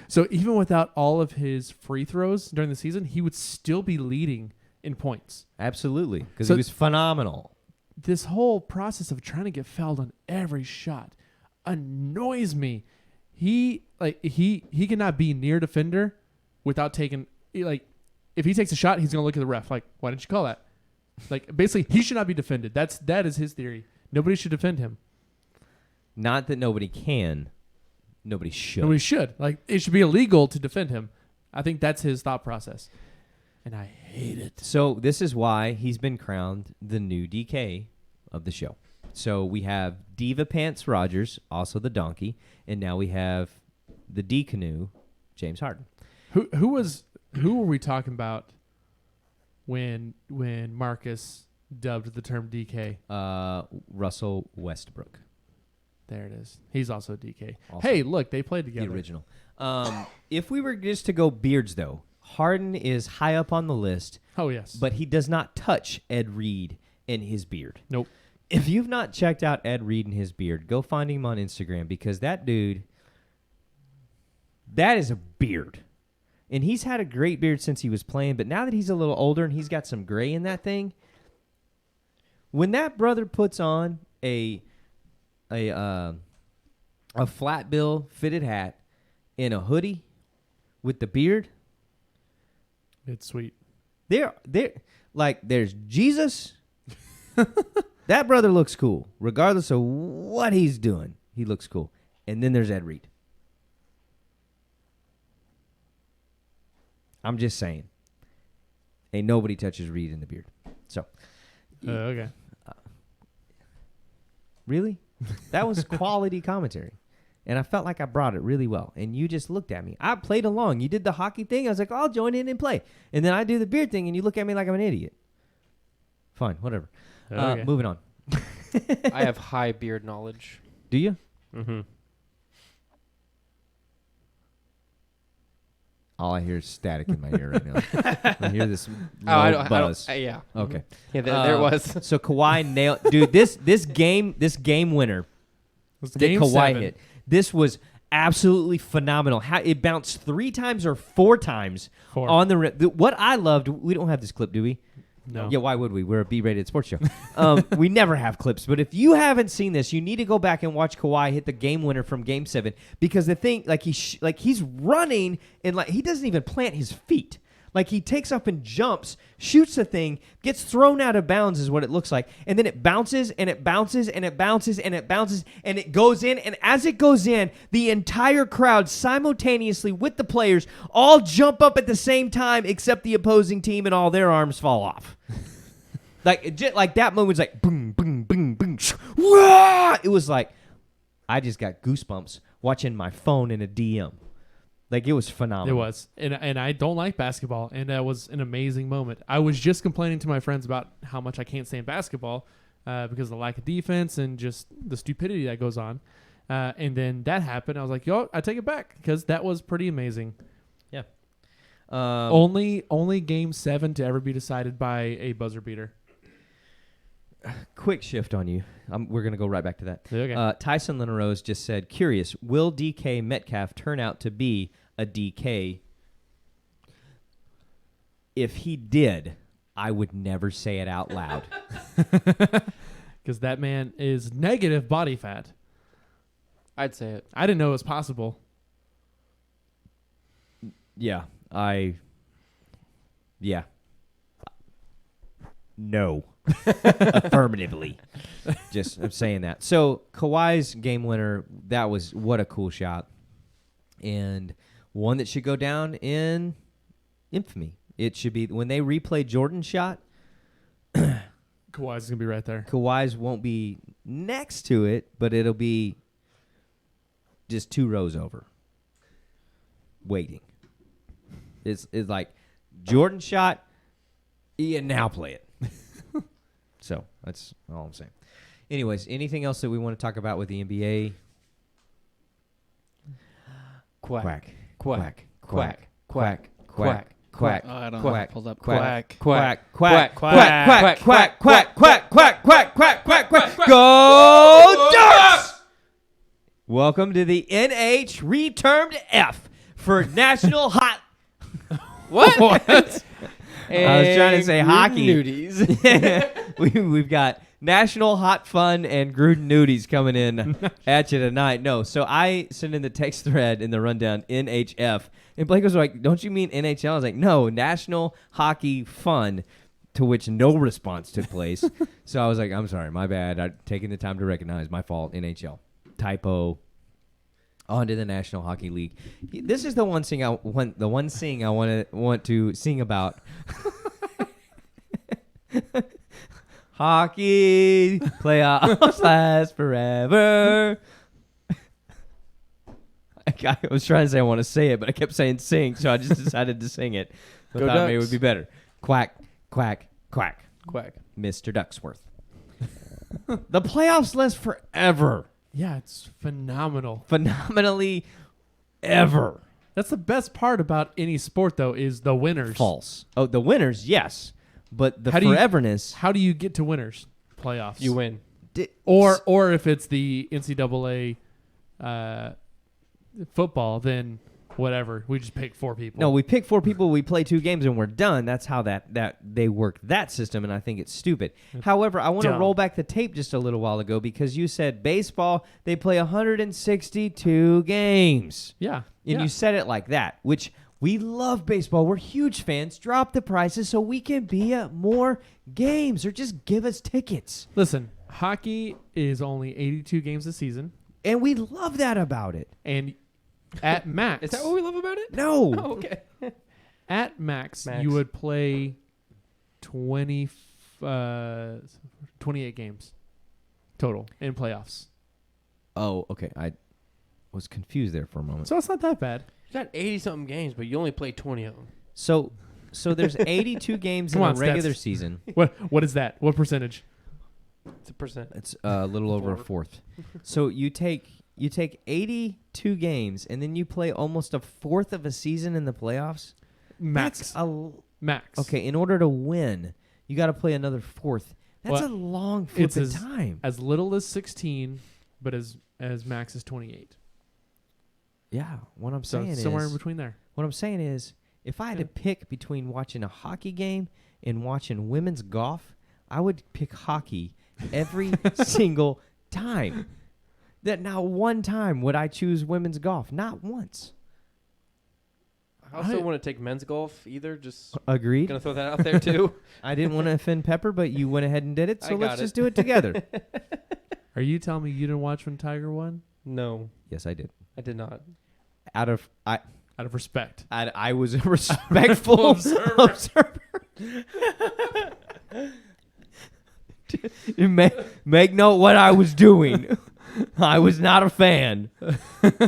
So even without all of his free throws during the season, he would still be leading in points.
Absolutely, because
So-
he was phenomenal.
This whole process of trying to get fouled on every shot annoys me. He cannot be near defender without taking if he takes a shot, he's gonna look at the ref like, why didn't you call that? Like, basically, he should not be defended. That is his theory. Nobody should defend him.
Not that nobody can, nobody should.
Nobody should. Like, it should be illegal to defend him. I think that's his thought process, and I hate it.
So this is why he's been crowned the new DK of the show. So we have Diva Pants Rogers, also the donkey, and now we have the D Canoe, James Harden.
Who were we talking about when Marcus dubbed the term DK?
Russell Westbrook,
There it is. He's also DK.
Also.
Hey, look, they played
the
together.
original. If we were just to go beards, though, Harden is high up on the list,
Oh, yes.
but he does not touch Ed Reed in his beard.
Nope.
If you've not checked out Ed Reed and his beard, go find him on Instagram because that dude, that is a beard. And he's had a great beard since he was playing, but now that he's a little older and he's got some gray in that thing, when that brother puts on a flat bill fitted hat and a hoodie with the beard,
It's sweet.
There, there's Jesus. That brother looks cool, regardless of what he's doing. He looks cool. And then there's Ed Reed. I'm just saying, ain't nobody touches Reed in the beard. So,
Okay.
really, that was quality commentary, and I felt like I brought it really well. And you just looked at me. I played along. You did the hockey thing. I was like, I'll join in and play. And then I do the beard thing, and you look at me like I'm an idiot. Fine, whatever.
Okay.
Moving on.
I have high beard knowledge.
Do you?
Mm-hmm.
All I hear is static in my ear right now. I hear this
Oh, I
low
don't.
buzz.
Yeah.
Okay.
Yeah, there it was.
So Kawhi nailed, dude. This game winner
Was
that
game
Kawhi
7.
hit. This was absolutely phenomenal. How it bounced 3 times or 4 times
4.
on the rim. What I loved, we don't have this clip, do we?
No.
Yeah, why would we? We're a B-rated sports show. We never have clips. But if you haven't seen this, you need to go back and watch Kawhi hit the game winner from Game 7 because the thing, he's running and he doesn't even plant his feet. Like he takes up and jumps, shoots the thing, gets thrown out of bounds is what it looks like. And then it bounces and it bounces and it bounces and it bounces and it goes in. And as it goes in, the entire crowd simultaneously with the players all jump up at the same time except the opposing team and all their arms fall off. Like that moment was like boom, boom, boom, boom. Wah! It was like I just got goosebumps watching my phone in a DM. Like, it was phenomenal.
It was. And I don't like basketball, and that was an amazing moment. I was just complaining to my friends about how much I can't stand basketball because of the lack of defense and just the stupidity that goes on. And then that happened. I was like, yo, I take it back because that was pretty amazing.
Yeah.
Only Game 7 to ever be decided by a buzzer beater.
Quick shift on you. We're going to go right back to that.
Okay.
Tyson Lenarose just said, curious, will DK Metcalf turn out to be a DK? If he did, I would never say it out loud.
Because that man is negative body fat.
I'd say it.
I didn't know it was possible.
Yeah. No. Affirmatively. I'm saying that. So Kawhi's game winner, what a cool shot. And one that should go down in infamy. It should be when they replay Jordan's shot.
Kawhi's going to be right there.
Kawhi's won't be next to it, but it'll be just 2 rows over. Waiting. It's like Jordan shot, yeah, now play it. So that's all I'm saying. Anyways, anything else that we want to talk about with the NBA?
Quack.
Quack.
Quack.
Quack.
Quack.
Quack. Quack.
Oh, I don't
Quack.
have it pulled up.
Quack.
Quack.
Quack. Quack.
Quack.
Quack. Quack. Quack. Quack. Quack. Quack. Quack. Quack. Quack. Quack. Go Ducks! Welcome to the NH retermed F for National Hot.
What?
I was trying to say hockey.
Nudies.
We've got National Hot Fun and Gruden Nudies coming in at you tonight. No, so I sent in the text thread in the rundown NHF, and Blake was like, "Don't you mean NHL?" I was like, "No, National Hockey Fun." To which no response took place. So I was like, "I'm sorry, my bad. I'm taking the time to recognize my fault." NHL typo. On to the National Hockey League. This is the one thing I want. The one thing I want to sing about. Hockey playoffs last forever. I was trying to say I want to say it, but I kept saying sing, so I just decided to sing it. I
Go
thought maybe it
Ducks.
would be better. Quack, quack, quack.
Quack.
Mr. Ducksworth. The playoffs last forever.
Yeah, it's phenomenal.
Phenomenally ever.
That's the best part about any sport, though, is the winners.
False. Oh, the winners, yes. But the
How do you-
foreverness.
How do you get to winners? Playoffs.
You win.
Or if it's the NCAA football, then whatever. We just pick 4 people.
No, we pick 4 people, we play 2 games, and we're done. That's how that they work that system, and I think it's stupid. However, I want to
Dumb.
roll back the tape just a little while ago because you said baseball, they play 162 games.
Yeah.
And you said it like that, which we love baseball. We're huge fans. Drop the prices so we can be at more games or just give us tickets.
Listen, hockey is only 82 games a season,
And we love that about it.
and at max,
Is that what we love about it?
No.
Oh, okay.
at max,
Max.
you would play 28 games total in playoffs.
Oh, okay. I was confused there for a moment.
So it's not that bad.
You got 80-something games, but you only played 20 of them.
So there's 82 games
Come
in
on,
a regular
stats.
season.
What is that? What percentage?
It's a percent.
It's a little over a fourth. So you take 82 games and then you play almost a fourth of a season in the playoffs.
Max.
That's
Max.
okay. In order to win, you got to play another fourth. That's
Well,
a long
it's
flipping
as-
time.
As little as 16, but as max is 28.
Yeah. What I'm
So
saying
it's somewhere
is,
in between there.
what I'm saying is, if I had to
Yeah.
pick between watching a hockey game and watching women's golf, I would pick hockey every single time. That not one time would I choose women's golf. Not once.
I also don't want to take men's golf either. Just
Agreed.
gonna throw that out there too.
I didn't want to offend Pepper, but you went ahead and did it,
I
so
got
let's
it.
just do it together.
Are you telling me you didn't watch when Tiger won?
No,
Yes, I did.
I did not.
Out of
Out of respect.
I was a respectful observer. Make note what I was doing. I was not a fan.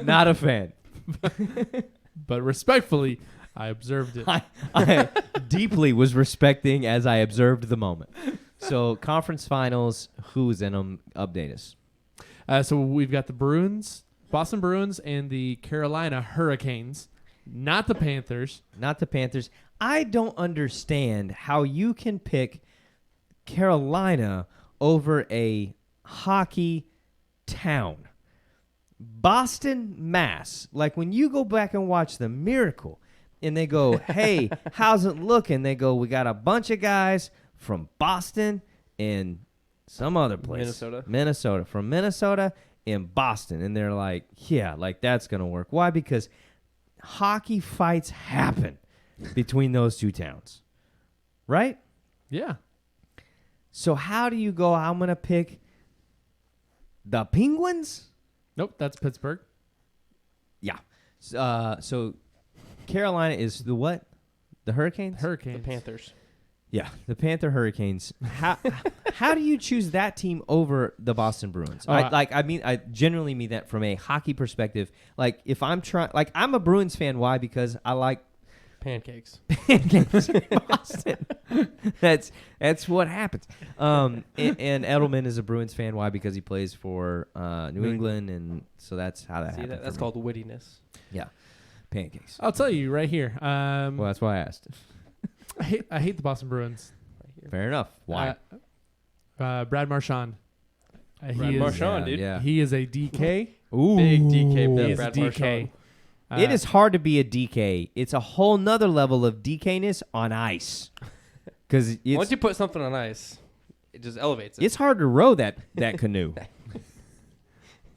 Not a fan.
But respectfully, I observed it.
I deeply was respecting as I observed the moment. So conference finals, who's in them? Update us.
So we've got the Bruins, Boston Bruins, and the Carolina Hurricanes. Not the Panthers.
Not the Panthers. I don't understand how you can pick Carolina over a hockey town. Boston, Mass. Like when you go back and watch The Miracle and they go, hey, how's it looking? They go, we got a bunch of guys from Boston and some other place.
Minnesota.
From Minnesota and Boston. And they're like, yeah, like that's going to work. Why? Because hockey fights happen between those two towns. Right?
Yeah.
So how do you go, I'm going to pick the Penguins?
Nope, that's Pittsburgh.
Yeah. So Carolina is the what? The Hurricanes?
The
Hurricanes.
Panthers.
Yeah, the Panther Hurricanes. How do you choose that team over the Boston Bruins? I generally mean that from a hockey perspective. Like if I'm I'm a Bruins fan. Why? Because I like
Pancakes.
pancakes in Boston. That's what happens. And Edelman is a Bruins fan. Why? Because he plays for New England, and so that's how that
See,
happens.
that's
for me.
called wittiness.
Yeah, pancakes.
I'll tell you right here.
Well, that's why I asked.
I hate the Boston Bruins.
Fair enough. Why?
Brad Marchand.
Brad Marchand, dude.
Yeah.
He is a DK.
Ooh.
Big DK,
He is
Brad
a
Marchand.
DK.
It is hard to be a DK. It's a whole nother level of DK-ness on ice. Because
Once you put something on ice, it just elevates it.
it's hard to row that canoe.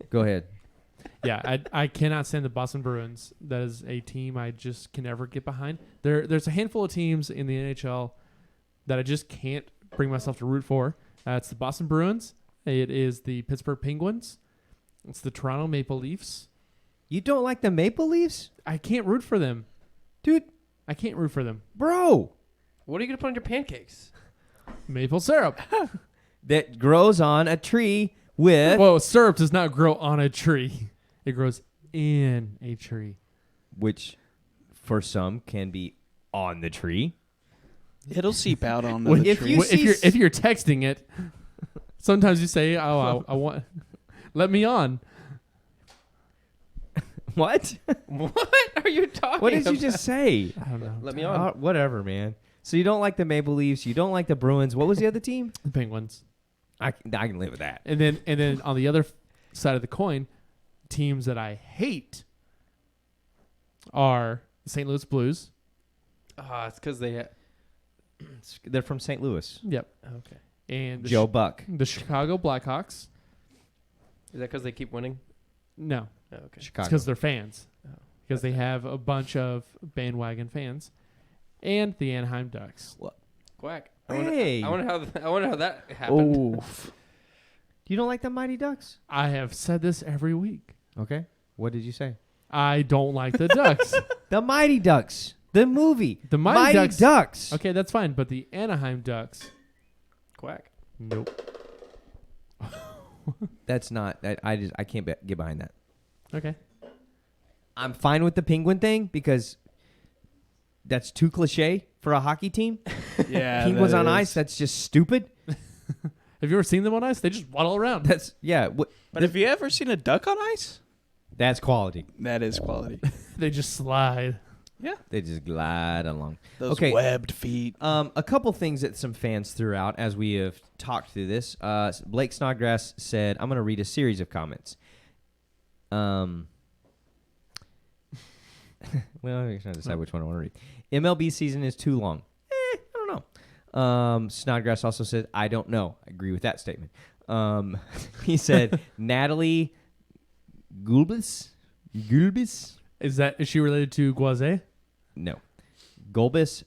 Go ahead.
Yeah, I cannot stand the Boston Bruins. That is a team I just can never get behind. There's a handful of teams in the NHL that I just can't bring myself to root for. It's the Boston Bruins. It is the Pittsburgh Penguins. It's the Toronto Maple Leafs.
You don't like the Maple Leafs?
I can't root for them.
Dude,
I can't root for them.
bro.
What are you going to put on your pancakes?
Maple syrup.
That grows on a tree with...
Whoa, syrup does not grow on a tree. It grows in a tree.
which for some can be on the tree.
It'll seep out on
When-
the
if
tree.
you
if you're texting it, sometimes you say, "Oh, I want, let me on."
What?
What are you talking
What did you
about?
just say?
I don't know.
Let me on.
Whatever, man. So you don't like the Maple Leafs. You don't like the Bruins. What was the other team?
The Penguins.
I can live with that.
And then on the other side of the coin, teams that I hate are the St. Louis Blues.
It's because they.
They're from St. Louis.
Yep.
Okay.
And the
Joe Buck.
the Chicago Blackhawks.
Is that because they keep winning?
No,
Oh, okay.
it's
Chicago.
because they're fans.
Oh.
Because they have a bunch of bandwagon fans, and the Anaheim Ducks.
Quack.
Hey.
I wonder how that happened.
Oof.
You don't like the Mighty Ducks?
I have said this every week.
Okay. What did you say?
I don't like the Ducks.
The Mighty Ducks. The movie.
The Mighty
Ducks.
Okay, that's fine, but the Anaheim Ducks.
Quack.
Nope.
That's not. I can't get behind that.
Okay.
I'm fine with the Penguin thing because that's too cliche for a hockey team.
Yeah.
Penguins
that
on
is.
ice. That's just stupid.
Have you ever seen them on ice? They just waddle around.
That's yeah.
But have you ever seen a duck on ice?
That's quality.
That is quality.
They just slide.
They just glide along.
Those
Okay.
webbed feet.
A couple things that some fans threw out as we have talked through this. Blake Snodgrass said, "I'm going to read a series of comments." Well, I'm trying to decide which one I want to read. MLB season is too long. I don't know. Snodgrass also said, "I don't know." I agree with that statement. He said, "Natalie Gulbis."
Is she related to Guaze?
No. Gulbis,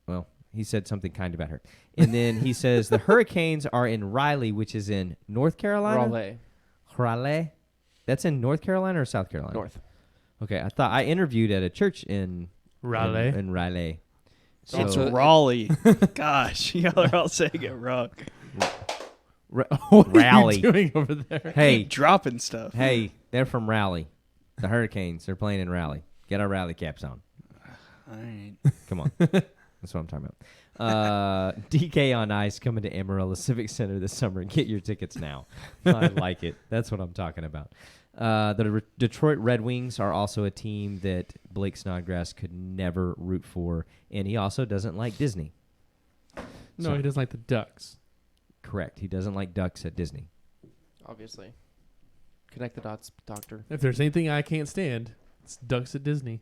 well, he said something kind about her. And then he says the Hurricanes are in Raleigh, which is in North Carolina.
Raleigh.
Raleigh? That's in North Carolina or South Carolina?
North.
Okay, I interviewed at a church in
Raleigh.
In Raleigh. So,
It's Raleigh. Gosh, y'all are all saying it wrong.
What are
Raleigh.
you doing over there?
Hey,
Dropping stuff.
hey, they're from Raleigh. The Hurricanes, they're playing in Raleigh. Get our Raleigh caps on.
All right.
Come on. That's what I'm talking about. DK on Ice coming to Amarillo Civic Center this summer. Get your tickets now. I like it. That's what I'm talking about. The Detroit Red Wings are also a team that Blake Snodgrass could never root for, and he also doesn't like Disney.
No,
So-
he doesn't like the Ducks.
Correct. He doesn't like ducks at Disney.
Obviously. Connect the dots, doctor.
If there's anything I can't stand, it's Ducks at Disney.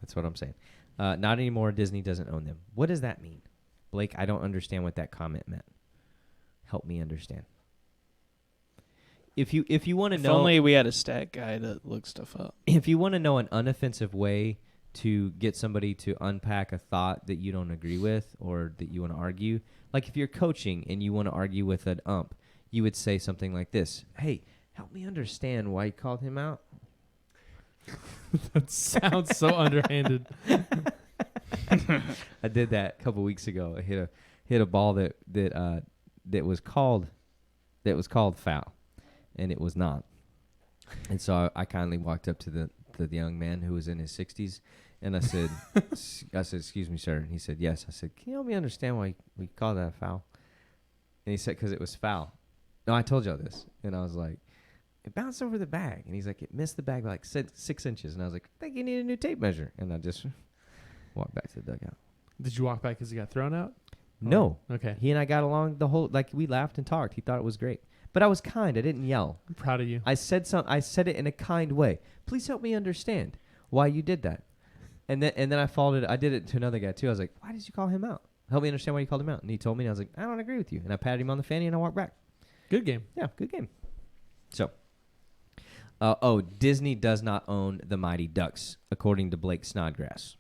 That's what I'm saying. Not anymore. Disney doesn't own them. What does that mean? Blake, I don't understand what that comment meant. Help me understand. If you want to
If
know,
only we had a stat guy to look stuff up.
if you want to know an unoffensive way to get somebody to unpack a thought that you don't agree with or that you want to argue, like if you're coaching and you want to argue with an ump, you would say something like this: "Hey, help me understand why you called him out."
That sounds so underhanded.
I did that a couple weeks ago. I hit a ball that was called foul, and it was not. And so I kindly walked up to the young man who was in his 60s, and I said, "Excuse me, sir." And he said, "Yes." I said, "Can you help me understand why we called that a foul?" And he said, "Because it was foul." No, I told y'all this, and I was like, "It bounced over the bag," and he's like, "It missed the bag by like 6 inches," and I was like, "I think you need a new tape measure," and I just walked back to the dugout.
Did you walk back because he got thrown out?
No.
Okay.
He and I got along the whole, like we laughed and talked. He thought it was great. But I was kind. I didn't yell.
I'm proud of you.
I said it in a kind way. Please help me understand why you did that. And then I followed it. I did it to another guy too. I was like, "Why did you call him out? Help me understand why you called him out." And he told me, and I was like, "I don't agree with you." And I patted him on the fanny and I walked back.
Good game.
Yeah, good game. So, Disney does not own the Mighty Ducks, according to Blake Snodgrass.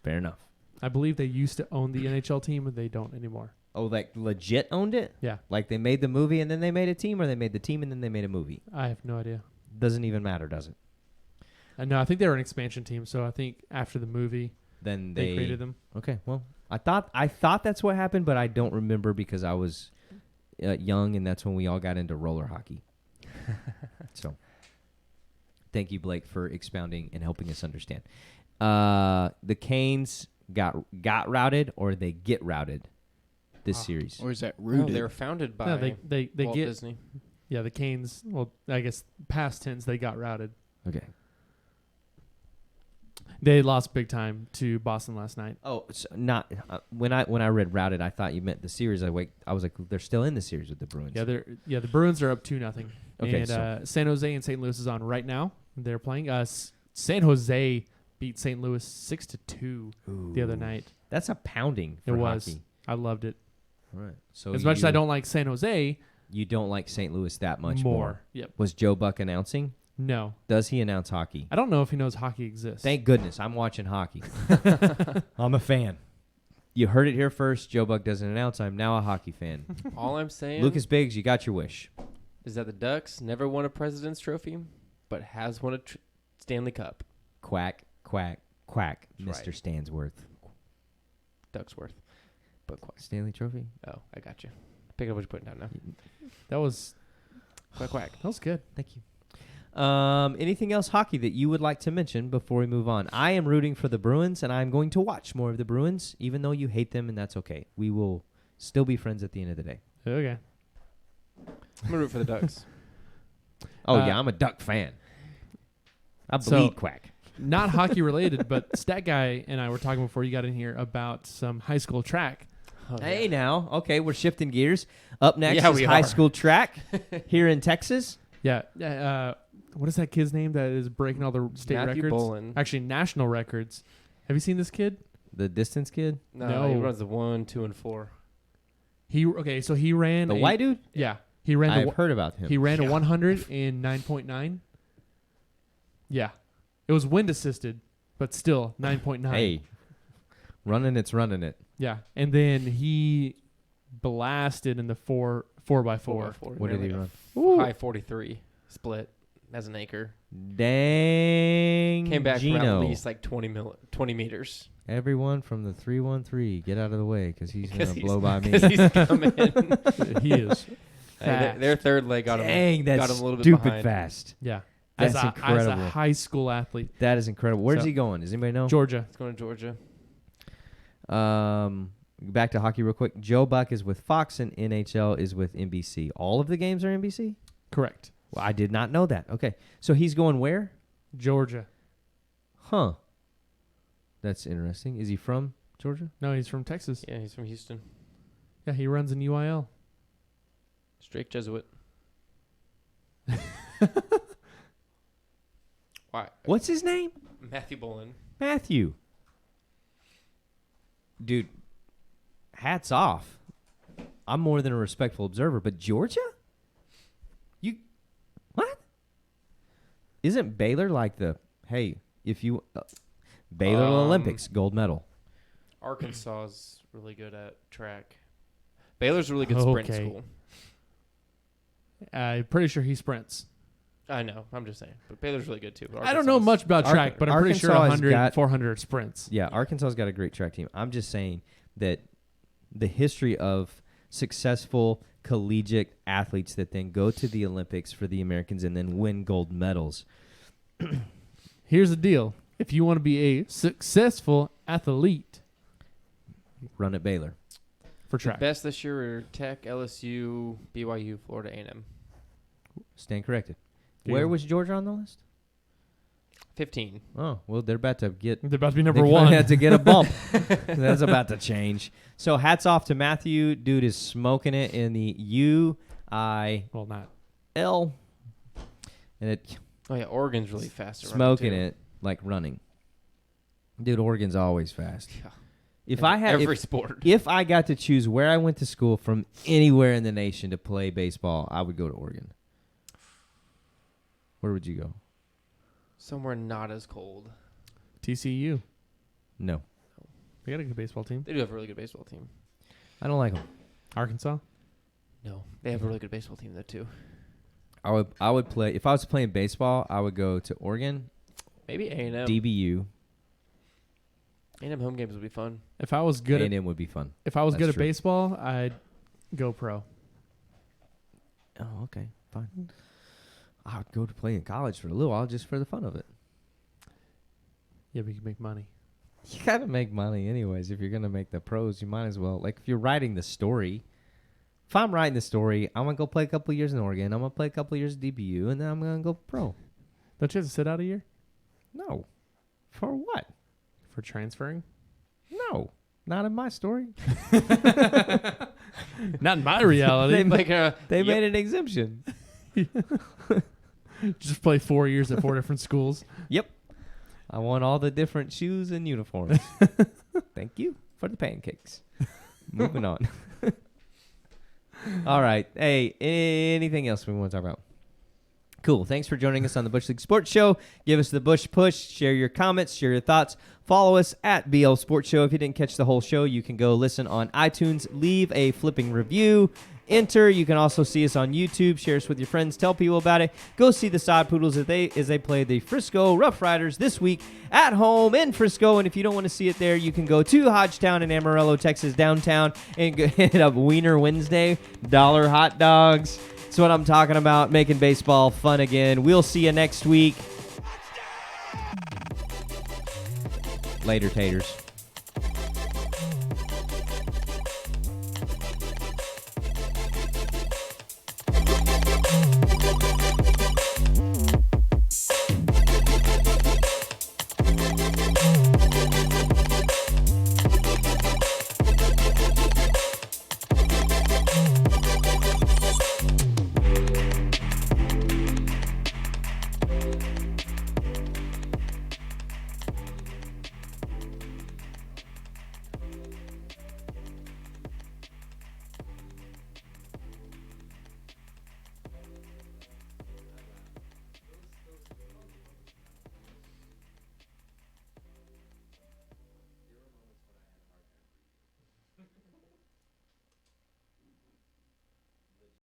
Fair enough.
I believe they used to own the NHL team, but they don't anymore.
Oh, like legit owned it?
Yeah.
Like they made the movie and then they made a team, or they made the team and then they made a movie?
I have no idea.
Doesn't even matter, does it?
No, I think they were an expansion team, so I think after the movie,
Then
they created them.
Okay, well, I thought that's what happened, but I don't remember because I was young, and that's when we all got into roller hockey. So, Thank you, Blake, for expounding and helping us understand. The Canes got routed, or they get routed this series.
Or is that
No,
rooted?
they were founded by
No, they
Walt
get
Disney.
yeah the Canes. Well, I guess past tense they got routed.
Okay.
They lost big time to Boston last night.
Oh, so not when I read routed, I thought you meant the series. I was like, they're still in the series with the Bruins.
Yeah, the Bruins are up 2-0.
Okay,
and
so-
San Jose and St. Louis is on right now. They're playing. San Jose beat St. Louis 6-2 the other night.
That's a pounding
It
for
was.
hockey.
I loved it.
All right. So
As much as I don't like San Jose,
you don't like St. Louis that much
more. Yep.
Was Joe Buck announcing?
No,
Does he announce hockey?
I don't know if he knows hockey exists.
Thank goodness I'm watching hockey. I'm a fan. You heard it here first. Joe Buck doesn't announce. I'm now a hockey fan.
All I'm saying
Lucas Biggs, you got your wish.
is that the Ducks never won a President's Trophy, but has won a Stanley Cup.
Quack, quack, quack,
That's
Mr.
right.
Stansworth.
Ducksworth. But quack.
Stanley Trophy?
Oh, I got you. Pick up what you're putting down now.
That was
Quack, quack.
that was good.
Thank you. Anything else hockey that you would like to mention before we move on? I am rooting for the Bruins, and I'm going to watch more of the Bruins, even though you hate them, and that's okay. We will still be friends at the end of the day.
Okay.
I'm going to root for the Ducks.
Oh,
Uh,
yeah, I'm a Duck fan. I
So-
bleed quack.
Not hockey related, but Stat Guy and I were talking before you got in here about some high school track.
Oh,
Hey,
yeah.
now. Okay, we're shifting gears. Up next
Yeah,
is
we
high
are.
school track here in Texas.
Yeah. What is that kid's name that is breaking all the state
Matthew
records?
Bolin.
Actually, national records. Have you seen this kid?
The distance kid.
No, he
No.
runs the 1, 2, and 4.
So he ran
The white dude?
Yeah, he ran.
I've heard about him.
He ran a 100 in 9.9. Yeah, it was wind assisted, but still 9.9.
Hey, running it's running it.
Yeah, and then he blasted in the 4x4.
What did he run?
High 43 split as an anchor.
Dang.
Came back from
Gino.
at least like 20 meters.
Everyone from the 313, get out of the way because he's going to blow by me.
Because he's coming.
He is.
Hey, their third leg got him.
Dang,
got
that's
him a little bit
stupid
behind.
fast.
Yeah,
That's
as a
incredible.
high school athlete,
That is incredible. Where's
So-
he going? Does anybody know?
Georgia.
He's going to Georgia.
Back to hockey real quick. Joe Buck is with Fox and NHL is with NBC. All of the games are NBC?
Correct.
Well, I did not know that. Okay. So he's going where?
Georgia.
Huh. That's interesting. Is he from Georgia?
No, he's from Texas.
Yeah, he's from Houston.
Yeah, he runs in UIL.
Straight Jesuit. Why?
What's his name?
Matthew Bolin.
Matthew. Dude, hats off. I'm more than a respectful observer, but Georgia? You what? Isn't Baylor like the hey, if you Baylor Olympics gold medal.
Arkansas is really good at track. Baylor's a really good sprint
Okay.
school.
I'm pretty sure he sprints.
I know. I'm just saying. But Baylor's really good too.
I don't know much about track, but I'm pretty sure
Arkansas has
100,
got-
400 sprints.
Yeah, Arkansas's got a great track team. I'm just saying that the history of successful collegiate athletes that then go to the Olympics for the Americans and then win gold medals.
Here's the deal. If you want to be a successful athlete
Run at Baylor.
for
The
track,
best this year are Tech, LSU, BYU, Florida A&M.
Stand corrected.
Yeah.
Where was Georgia on the list?
15.
Oh, well, they're about to get
they're about to be
they
number
kinda
one.
had to get a bump. That's about to change. So hats off to Matthew. Dude is smoking it in the UIL.
Well, not.
And it
Oh, yeah. Oregon's really fast. at running,
smoking
too.
it like running. Dude, Oregon's always fast.
Yeah.
If I had
Every sport.
if I got to choose where I went to school from anywhere in the nation to play baseball, I would go to Oregon. Where would you go?
Somewhere not as cold.
TCU.
No.
They got a good baseball team.
They do have a really good baseball team.
I don't like them.
Arkansas.
No. They have a really good baseball team, though, too.
I would play if I was playing baseball, I would go to Oregon,
Maybe A&M.
DBU,
A&M home games would be fun.
If I was good at
A&M would be fun.
if I was
That's
good at
true.
baseball, I'd go pro.
Oh, okay, fine. I would go to play in college for a little while just for the fun of it.
Yeah, but you can make money.
You gotta make money anyways. If you're gonna make the pros, you might as well. Like if you're writing the story. If I'm writing the story, I'm gonna go play a couple of years in Oregon. I'm gonna play a couple of years at DBU, and then I'm gonna go pro.
Don't you have to sit out a year
No. For what?
for transferring?
No. Not in my story.
Not in my reality.
They made an exemption.
Just play 4 years at 4 different schools.
Yep. I want all the different shoes and uniforms. Thank you for the pancakes. Moving on. All right. Hey, anything else we want to talk about? Cool. Thanks for joining us on the Bush League Sports Show. Give us the Bush Push. Share your comments. Share your thoughts. Follow us at BL Sports Show. If you didn't catch the whole show, you can go listen on iTunes. Leave a flipping review. Enter. You can also see us on YouTube. Share us with your friends. Tell people about it. Go see the Sod Poodles as they play the Frisco Rough Riders this week at home in Frisco. And if you don't want to see it there, you can go to Hodgetown in Amarillo, Texas, downtown, and hit up Wiener Wednesday, dollar hot dogs. That's what I'm talking about, making baseball fun again. We'll see you next week. Later, taters.